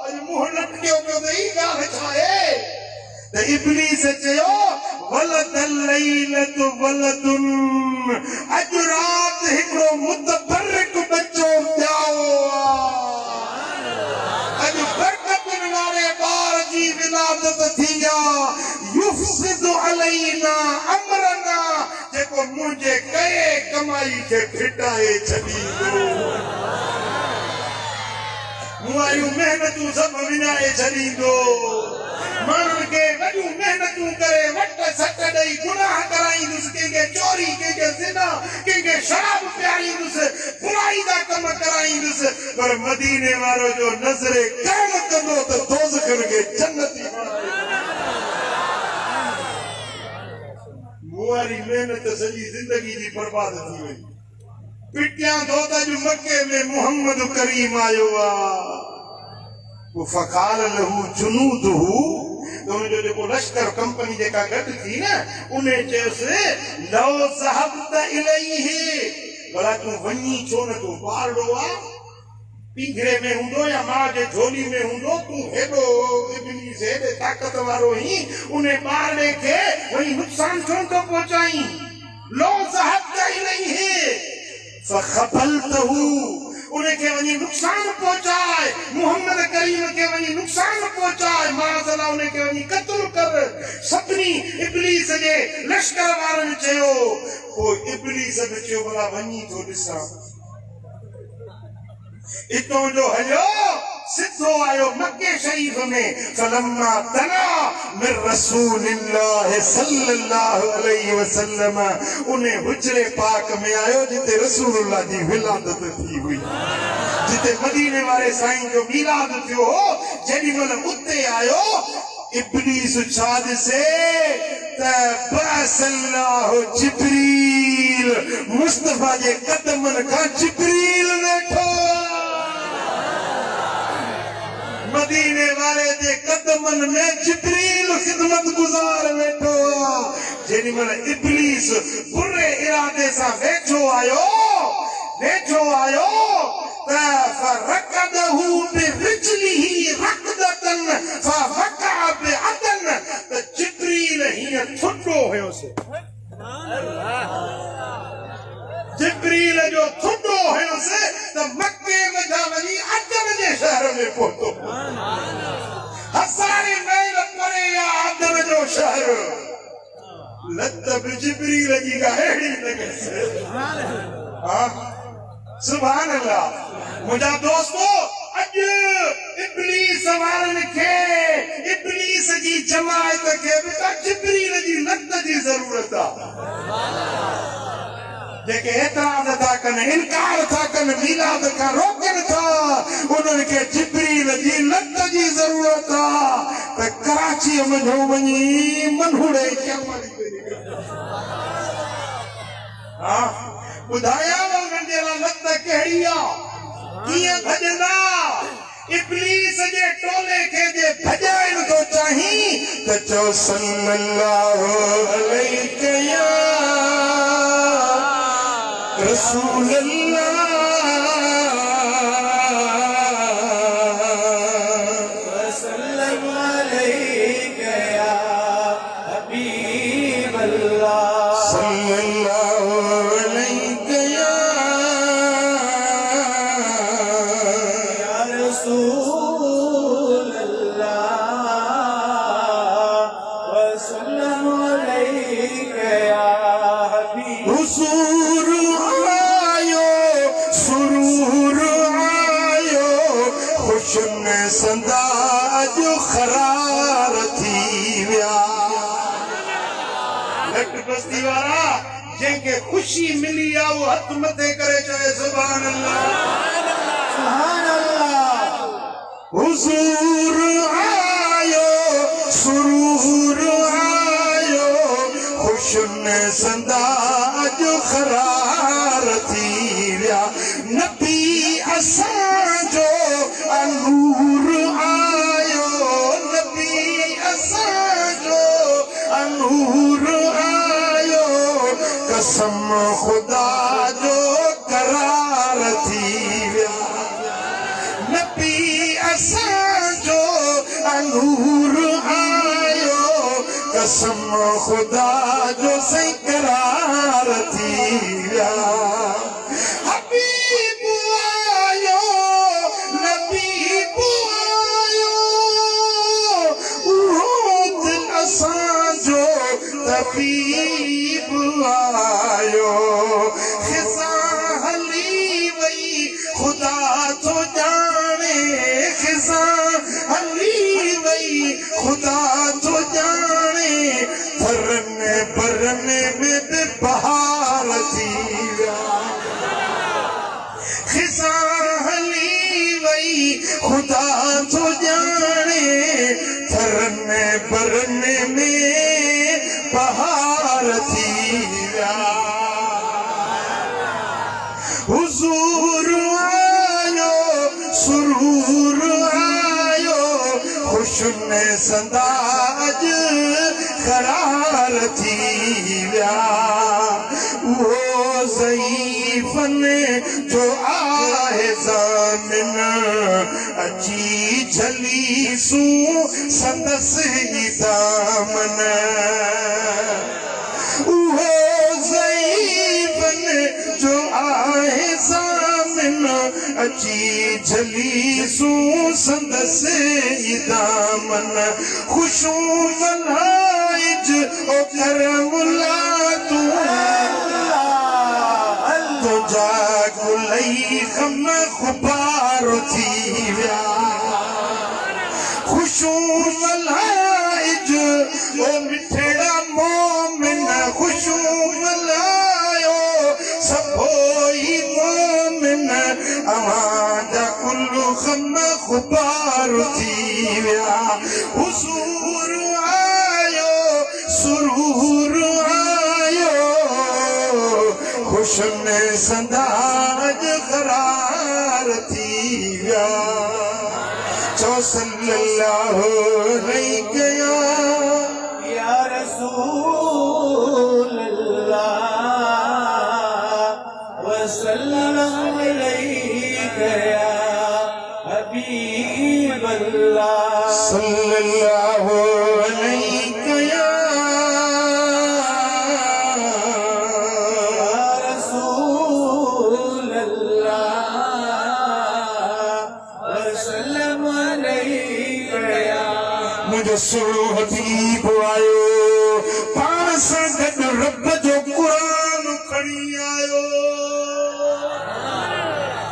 अॼु मुंहुं लटकियो पियो अथई, ॻाल्हि छा आहे? त इब्लीस चयो वलदल लैलतु वलदुन, अॼु राति हिकिड़ो मुतबर्रिक बच्चो ॼाओ आहे। अॼु बरकतुनि वारे ॿार जी विलादत थी आहे। युफ्सिदु अलैना अमरना, जेको मुंहिंजे कए कमाई खे फिटाए छॾींदो, मुंहिंजूं महिनतूं सभु विञाए छॾींदो, माण्हुनि खे वॾियूं महिनतूं करे वट सट ॾेई गुनाह कराईंदुसि, कंहिंखे चोरी, कंहिंखे ज़िना, कंहिंखे शराब पियारींदुसि, बुराई जा कम कराईंदुसि, पर मदीने वारो जो नज़रे कर्म कंदो त दोज़खनि खे जन्नती बणाए। मुआरी महिनत सॼी ज़िंदगी जी बर्बाद थी वई। पिटियां थो त अॼु मके में मुहम्मद करीम आयो आहे। फकाल लहू जुनूदहू, उनजो जेको लश्कर कंपनी जेका गॾु थी न, उन चयोसि लौ ज़हबत इलैहि, भला तूं वञी छो नथो? ॿारड़ो आहे, पिंजरे में हूंदो या मां जे झोली में हूंदो, तूं हेॾो इब्लीस हेॾे ताक़त वारो ही उन ॿारड़े खे वञी नुक़सान छो थो पहुचाईं? लौ ज़हबत इलैहि फखबलतहू, उनखे वञी नुक़सान पहुचाए, मुहम्मद करीम खे वञी नुक़सान पहुचाए, माज़अल्लाह उनखे वञी क़त्ल कर। सभिनी इब्लीस जे लश्कर वारनि चयो। पोइ इब्लीस बि चयो भला वञी थो ॾिसां। इतों जो हलियो सिद्धो आयो मक्के शरीफ में। फलम्मा तना मिर रसूलिल्लाह सल्लल्लाहु अलैहि वसल्लम, उन्हें हुजरे पाक में आयो जिते रसूलुल्लाह जी विलादत थी हुई, जिते मदीने वाले साईं जो मिलाद थियो हो। जेॾी महिल उते आयो, इब्लीस छा ॾिसे त बअसल्लाहु जिब्रील, मुस्तफा जे कदमनि खां जिब्रील वेठो, मदीने वाले जे कदमनि में जिब्रील खिदमत गुज़ार वेठो आहे। जेॾी महिल इब्लीस बुरे इरादे सां वेठो आयो त फरकदहू बिरिजलिही रकदतन फवक़अ बिअदन, त जिब्रील हीअं थुॾो हुयोसि, जिब्रील जो थुॾो हुयोसि त मक्के वेठा वञी अदन जे शहर में पहुतो। हज़ारे मील परे या अदन जो शहर, लत बि जिब्रील जी का अहिड़ी लॻेसि। सुभान अल्लाह। मुंहिंजा दोस्तो, अॼु इब्लीस वारनि खे, इब्लीस जी जमायत खे बि त जिब्रील जी लत जी ज़रूरत आहे। जेके एतराज़ था कनि, इनकार था कनि, मिलाद खां रोकनि था, उन्हनि खे जिब्रील जी लत जी ज़रूरत आहे। त कराची में वञी मनहुड़े ॿुधायांव उन्हनि जे लाइ लत कहिड़ी आहे, कीअं भॼंदा। इब्लीस जे टोले खे जे भॼाइण थो चाहीं त चओ सल्लल्लाहु अलैहि या रसूल अल्लाह, वसल्लम अलैका या हबीब अल्लाह, सल्लल्लाहु अलैहि या रसूल अल्लाह, वसल्लम अलैका या हबीब। हुजूर आयो, सुरूर आयो, खुशन संदा जो खरार थी विया। लट बस्ती वारा जंहिंखे ख़ुशी मिली आहे वो हथ मथे करे चए सुभान अल्लाह सुभान अल्लाह। हुजूर आयो सुरूर आयो खुशन संदा जो खरार थी विया नबी असांजो अनूर आयो नबी असांजो अनूर आयो कसम खुदा जो करार थी विया नबी असांजो अनूर आयो कसम खुदा जो सही करार थी विया हबीब आयो नबीब आयो उहो दिल असांजो तबीब आयो खिसा हली वई खुदा तो जाने खिसा हली वई खुदा तो जाने फरन बरन में भी बहार थी विया खिसा हली वई खुदा तो जाने फरन बरन में बहार थी विया हुजूर आयो सुरूर आयो खुशन संदाज करार थी विया वो ज़ईफ़न जो आहे ज़ामिन अची झली सू संदसि ई दामन वो ज़ईफ़न जो आहे ज़ामिन अची झली सू संदसि ई दामन खुशू मल्हाइज ओ करमुला तू तुझा गुलई गम खुबार थी विया खुशू मल्हाइज ओ मिठड़ा मोमिन खुशू मल्हायो सभोई मोमिन अवाजा कुल्लू गम खुबार थी विया हुजूर आयो सुरूर आयो खुशन संदाज करार थी विया चो सल्लल्लाहु अलैहि या रसूल अल्लाह वसल्लम अलैका या हबीब अल्लाह सल्लल्लाहु अलैहि रसूल अल्लाह वसल्लम अलैका या मुझे सुनो हबीब आयो पाण सां गॾु रब जो क़ुरान खणी आयो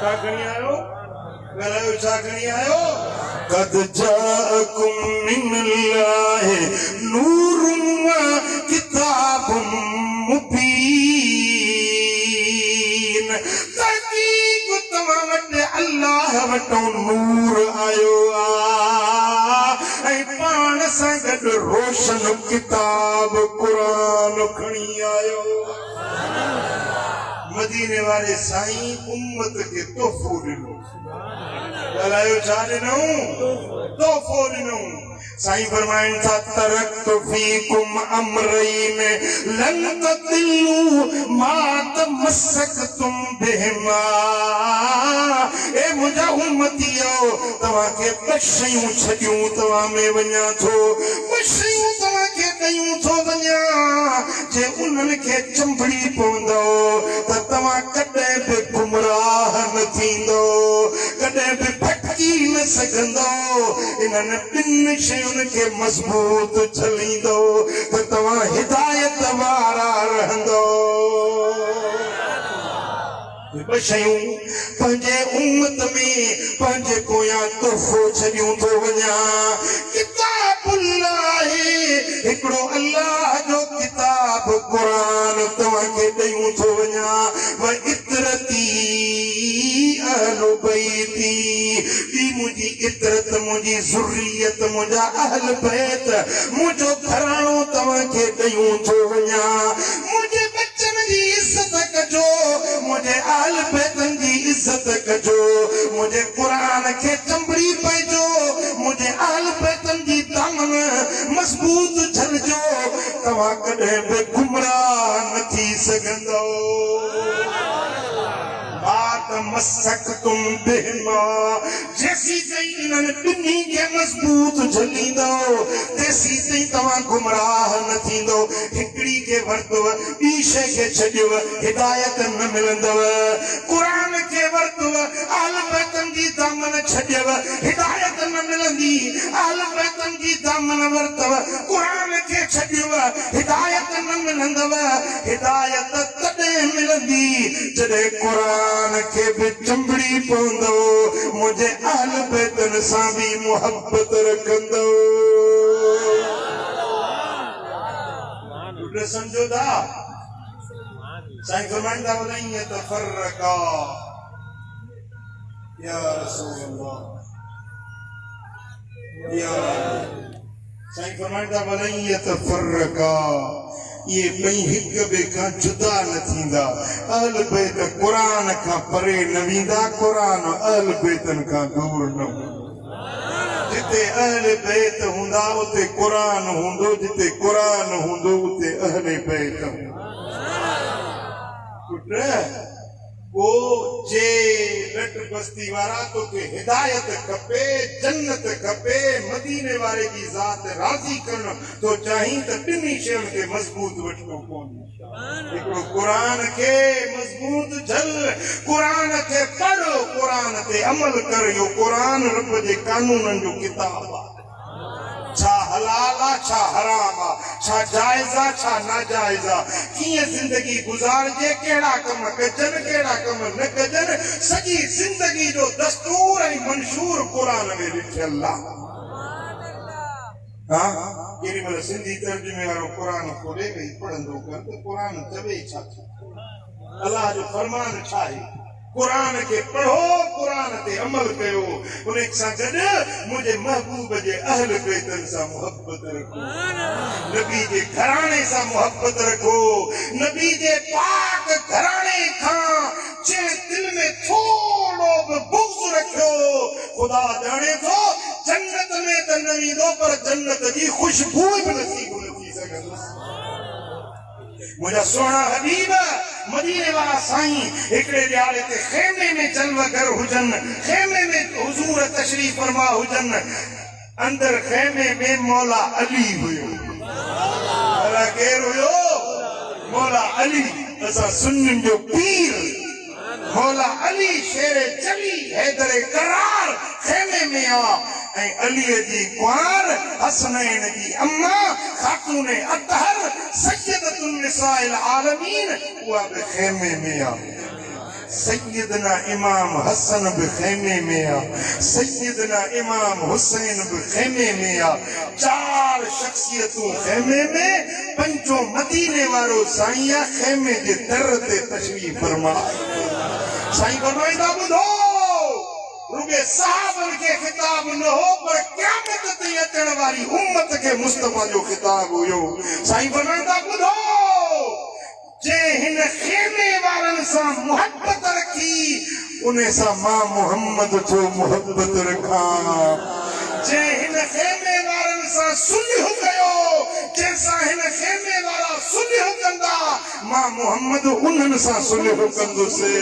छा खणी आयो ॻाल्हायो छा खणी आयो قد جاءكم من الله نور وكتاب مبين تحقीक़ तव्हां वटि अल्लाह वटो नूर आयो ऐं पाण सां गॾु रोशन किताब क़ुरान खणी आयो मदीने वारे साईं उम्मत खे तोहफ़ो ॾिनो ॻाल्हायो छा ॾिनऊं तोहफ़ो ॾिनऊं साईं फरमाइनि था तरक्तु फीकुम अमरैन लन तदिल्लू मा तमस्सकतुम बिहिमा ए मुंहिंजा उम्मतियो तव्हांखे ॿ शयूं छॾियूं तव्हां में वञा थो ॿ शयूं तव्हांखे कयूं थो वञा जे उन्हनि खे चंबड़ी पवंदो त तव्हां कॾहिं बि गुमराह न थींदो कॾहिं बि भटकी न सघंदो इन्हनि ॿिनि शयुनि खे मज़बूत छलींदो त तव्हां हिदायत वारा रहंदो ॿ शयूं पंहिंजे उम्मत में पंहिंजे पोयां तोहफ़ो छॾियूं थो वञा किताबुल्लाह हिकिड़ो अल्लाह जो किताब क़ुरान तव्हां तव्हां खे ॾेयूं थो वञा व इतरती अहल बैती ई मुंहिंजी इतरत मुंहिंजी ज़ुर्रियत मुंहिंजा अहल बैत मुंहिंजो घराणो तव्हां खे ॾेयूं थो वञा मुंहिंजे बच्चनि जी इज़त कजो मुंहिंजे अहल बैतनि जी इज़त कजो मुंहिंजे क़ुरान खे चंबड़ी पइजो मुंहिंजे अहल बैतनि जी दामन मज़बूत झलजो तव्हां कॾहिं बि गुमराह न थी सघंदो मसकतुम बिहिमा जैसी ताईं इन्हनि ॿिन्ही खे मज़बूत झलींदो तेसी ताईं तव्हां गुमराह न थींदो हिकिड़ी खे वरितव ॿी शइ खे छॾियव हिदायत न मिलंदव क़ुरान खे वरितव अहल बैतनि जी दामन छॾियव हिदायत न मिलंदी अहल बैतनि जी दामन वरितव क़ुरान खे छॾियव हिदायत न मिलंदव हिदायत तॾहिं मिलंदी जॾहिं क़ुरान खे बि चंबड़ी पवंदो मुंहिंजे अहल बैतनि सां बि मुहबत रखंदो समझो था साईं फरमाईंदा वलई यतफर्रका या रसूल अल्लाह या साईं फरमाईंदा वलई यतफर्रका ये ॿई हिक ॿिए खां जुदा न थींदा अहल बैत क़ुरान खां परे न वेंदा क़ुरान अहल बैतनि खां दूर न हूंदो जिते अहल बैत हूंदा उते क़ुरान हूंदो जिते क़ुरान हूंदो उते अहल बैत पुट वो जे रट बस्ती वारा तो के हिदायत खपे जन्नत खपे मदीने वाले की जात राजी करना तो चाहिए तो टिनी शयुनि खे मज़बूत वठिणो पवंदो हिकिड़ो क़ुरान खे मज़बूत झल क़ुरान खे पढ़ो क़ुरान ते अमल कर यो क़ुरान रब जे कानूननि जो किताब आहे छा हलाल आहे छा हराम आहे छा जाइज़ आहे छा नाजाइज़ आहे कीअं ज़िंदगी गुज़ारजे कहिड़ा कम कजनि कहिड़ा कम न कजनि सॼी ज़िंदगी जो दस्तूर ऐं मंशूर क़ुरान में लिखियल आहे हाँ केॾी महिल सिंधी तर्जुमे वारो क़ुरान खोले वेही पढ़ंदो कर त क़ुरान चवे छा अलाह जो फरमान छा आहे क़ुरान के पढ़ो क़ुरान ते अमल कयो उन सां गॾु मुंहिंजे महबूब जे अहल बैतनि सां मुहबत रखो नबी जे घराणे सां मुहबत रखो नबी जे पाक घराणे खां जे दिल में थोड़ो बि बुग़्ज़ रखियो ख़ुदा ॼाणे थो जन्नत में त न वेंदो पर जन्नत जी ख़ुशबू बि नसीब न थी सघंदो मुझा सोना हबीब मदीने वाला साईं हिकड़े ॾियारे ते खेमे में जलवगर हुजन खेमे में हुजूर तशरीफ फरमा हुजन अंदर खेमे में मौला अली हुयो मौला केर हुयो मौला अली असा सुन्निन जो पीर मौला अली शेर चली हैदर करार खेमे में आ ऐं अलीअ जी कुंवार हसनैन जी अम्मा खातून अतहर सय्यदतुन निसाइल आलमीन उहा बि खेमे में आहे सैयदना इमाम हसन भी खेमे में आ सैयदना इमाम हुसैन भी खेमे में आ चार शख्सियतों खेमे में पंचो मदीने वारो साईं खेमे जे दर ते तशरीफ फरमा साईं फरमाईंदा ॿुधो रुगे साहबन के खिताब न हो पर क़यामत ते अचण वारी उम्मत के मुस्तफा जो खिताब हुयो साईं फरमाईंदा ॿुधो जे हिन खेमे वारनि सां मुहब्बत रखी उन्हें सां मां मोहम्मद जो मुहब्बत रखां जे हिन खेमे वारनि सां सुलह कयो जैसा हिन खेमे वारा सुलह कंदा मां मोहम्मद उन्हनि सां सुलह कंदुसि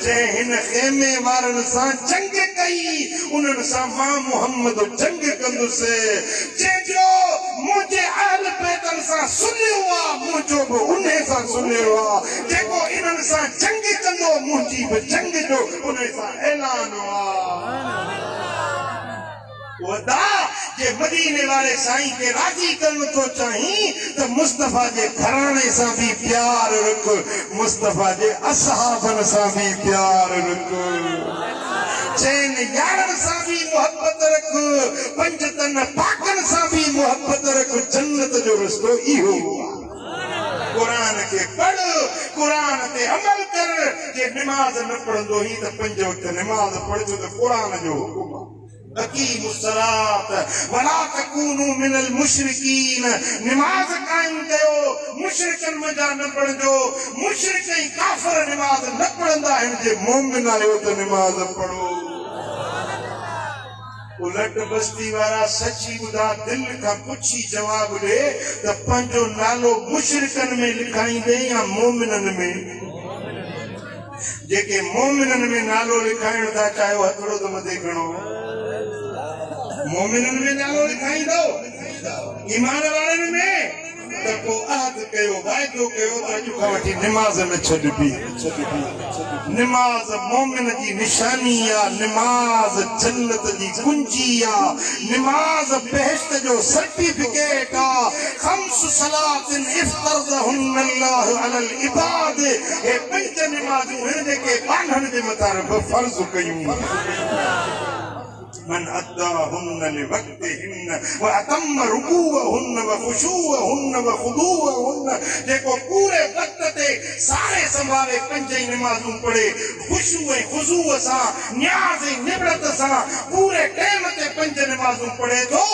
जे हिन खेमे वारनि सां जंग कई उन्हनि सां मां मोहम्मद जंग कंदुसि जंहिंजो मुंहिंजे अहल बैतनि सां सुलह आहे मुंहिंजो बि उन्हे सां सुलह आहे जेको इन्हनि सां जंग कंदो मुंहिंजी बि जंग जो उन्हे सां ऐलान आहे वदा जे मदीने वाले साईं के राजी करना तो चाहिए तो मुस्तफा जे घराने सां भी प्यार रख मुस्तफा जे असहाबन सां भी प्यार रख चैन यारन सां भी मोहब्बत रख पंजतन पाकन सां भी मोहब्बत रख जन्नत जो रस्तो इहो कुरान के पढ़, कुरान ते अमल कर। जे नमाज न पढ़ंदो ही त 5 वक्त नमाज पढ़जो त कुरान जो हुकुम आहे। अकीमुस्सलात वला तकूनु मिनल मुशरिकीन। नमाज कायम कयो, मुशरिकन में जा न पढ़जो। मुशरिक ऐं काफिर नमाज न पढ़ंदा आहिनि। जे मोमिन आहियो त नमाज पढ़ो। उलट बस्ती वारा सची ॿुधा दिल खां पुछी जवाब ॾे त पंहिंजो नालो मुशरिकन में लिखाईंदे या मोमिनन में? जेके मोमिनन में नालो लिखाइण था चाहियो हथड़ो त मथे खणो। मोमिनन में नालो लिखाईंदो, ईमान वारनि में त पोइ अहद कयो, वाइदो कयो त अॼु खां वठी नमाज़ न छॾबी। नमाज मोमिन जी निशानी आहे, नमाज जन्नत जी कुंजी आहे, नमाज बहिश्त जो सर्टिफिकेट आहे। खम्स सलातिन इफ्तरज़हुन्न अल्लाहु अलल इबाद। हे 5 नमाज़ूं आहिनि जेके बांधण जे मथां रब फर्ज़ कयूं। मन अद्दाहुन्न लिवक्तिहिन्न व अतम्म रुकूअहुन्न व खुशूअहुन्न व खुदूअहुन्न। जेको पूरे वक्त ते सारे संभाले 5 नमाज़ूं पढ़े, खुशू ऐं खुज़ू सां, न्याज़ ऐं निबड़त सां पूरे टाइम ते 5 नमाज़ूं पढ़े थो,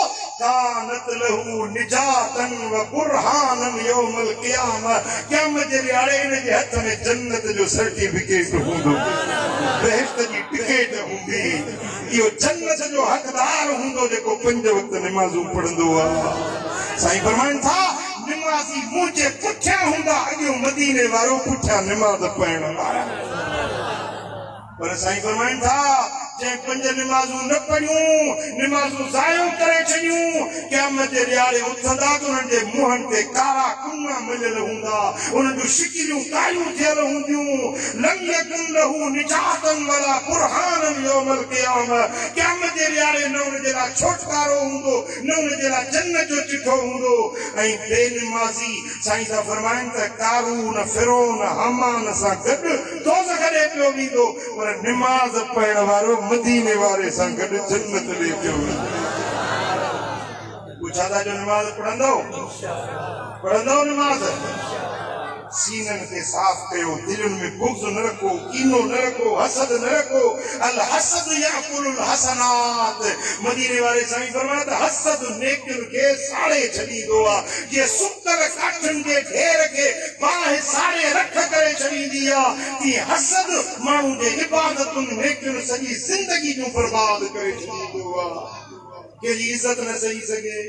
कानत लहू निजातन व बुरहानन यौमल क़ियामह। क़यामत जे ॾियारे इन जे हथ में जन्नत जो सर्टिफिकेट हूंदो, बहिश्त जी टिकट हूंदी। इहो जन्नत जो हक़दार हूंदो जेको 5 वक्त नमाज़ूं पढ़ंदो आहे। साईं फरमाइनि था नमाज़ी मुंहिंजे पुठियां हूंदा, अॻियो मदीने वारो पुठियां नमाज़ पढ़ण वारा। पर साईं फरमाइनि था जंहिं 5 नमाज़ूं न पढ़ियूं, नमाज़ूं ज़ायो करे छॾियूं, क़यामत जे ॾियारे उथंदा त उन्हनि जे मुंहनि ते कारा कुना मिलियल हूंदा, उन्हनि जूं शिकिलियूं कारियूं थियल हूंदियूं। लम यकुन लहू निजातन वला बुरहानन यौमल क़ियामह। क़यामत जे ॾियारे न उन जे लाइ छोटकारो हूंदो, न उन जे लाइ जन्नत जो चिठो हूंदो। ऐं बेनमाज़ी साईं सां फरमाइनि त कारून, फिरौन, हामान सां गॾु दोज़ख ॾे पियो वेंदो, पर नमाज़ पढ़ण वारो मदीने वारे सां गॾु जन्नत ॾे पियो। पुछा था जो नमाज़ पढ़ंदो नमाज़? सीनन के साफ कयो, दिलनि में बुग़्ज़ न रखो, कीनो न रखो, हसद न रखो। अल हसद याकुलुल हसनात। मदीने वारे साईं फरमाया त हसद नेकियुनि खे साड़े छॾींदो आहे। जे सुकल काठनि जे ढेर खे बाहि साड़े रख करे छॾींदी आहे, तीअं हसद माण्हू जे इबादतुनि नेकियुनि सॼी ज़िंदगी जूं बर्बाद करे छॾींदो आहे। कंहिंजी इज़त न सही सघे,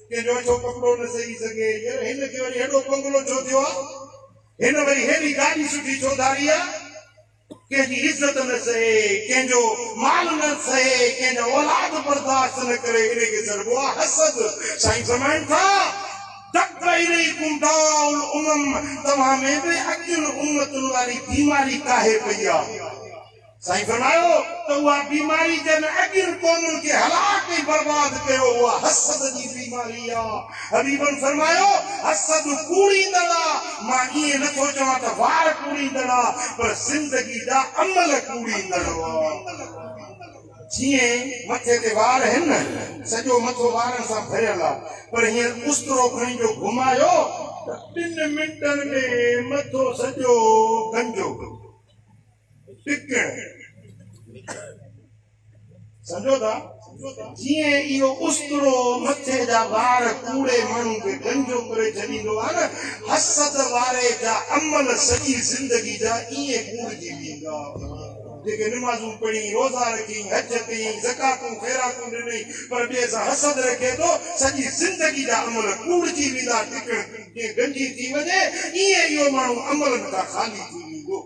कंहिंजो अछो कपिड़ो न सही सघे, हिन खे वरी हेॾो बंगलो छो थियो आहे, हिन वरी हेॾी गाॾी सुठी छो धारी आहे, कंहिंजी इज़त न सहे, कंहिंजो माल न सहे, कंहिंजो औलाद बर्दाश्त न करे, इनखे चइबो आहे हसद। साईं फरमाइनि था तव्हां में बि अॻियुनि उम्मतुनि वारी बीमारी काहे पई आहे। साईं फरमायो त उहा बीमारी जन अॻियुनि क़ौमुनि खे हलाक ऐं बर्बाद कयो, उहा हसद जी बीमारी आहे। हबीबन फरमायो हसद कूड़ींदड़ आहे। मां ईअं नथो चवां त वार कूड़ींदड़ आहे, पर ज़िंदगी जा अमल कूड़ींदड़ आहे। जीअं मथे ते वार आहिनि न, सॼो मथो वारनि सां भरियल आहे, पर हींअर उस्तरो खणी जो घुमायो त 2 मिंटनि में मथो सॼो गंजो टिकण। समझो था? जीअं इहो उस्तरो मथे जा वार कूड़े माण्हू खे गंजो करे छॾींदो आहे न, हसद वारे जा अमल सॼी ज़िंदगी जा ईअं कूड़जी वेंदा। जेके नमाज़ूं पढ़ी, रोज़ा रखी, हज कई, ज़कातूं ख़ैरातूं ॾिनई, पर ॿिए सां हसद रखे थो, सॼी ज़िंदगी जा अमल कूड़जी वेंदा। टिकण जीअं गंजी थी वञे, ईअं इहो माण्हू अमलनि खां ख़ाली थी वेंदो।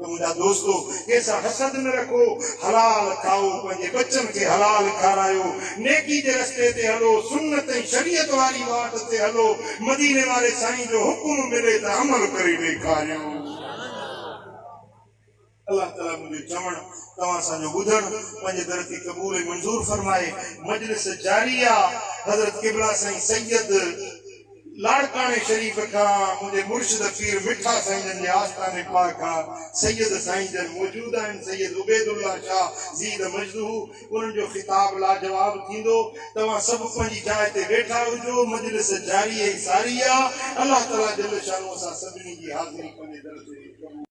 मुंहिंजा दोस्तो, कंहिंसां हसद न रखो, हलाल खाओ, पंहिंजे बच्चनि खे हलाल खारायो, नेकी जे रस्ते ते हलो, सुन्नत ऐं शरीयत वारी वाट ते हलो। मदीने वारे साईं जो हुकुम मिले त अमल करे ॾेखारियो। अल्लाह ताला मुंहिंजो चवण, तव्हां सां जो ॿुधण पंहिंजे दर ते क़बूल ऐं मंज़ूर फरमाए। मजलिस जारी आहे। हज़रत क़िबला साईं सैयद लाड़काने शरीफ का मुझे मुर्शिद पीर मिठा साईं जे आस्थाने पाक का सैयद साईं जन मौजूद हैं। सैयद उबैदुल्लाह शाह ज़ीद मजदू उन जो खिताब लाजवाब थींदो। तवा सब पंजी जाय ते बैठा हुजो। मजलिस जारी है सारी। अल्लाह ताला जल शानो सा सभिनी जी हाज़िरी पंहिंजे दर ते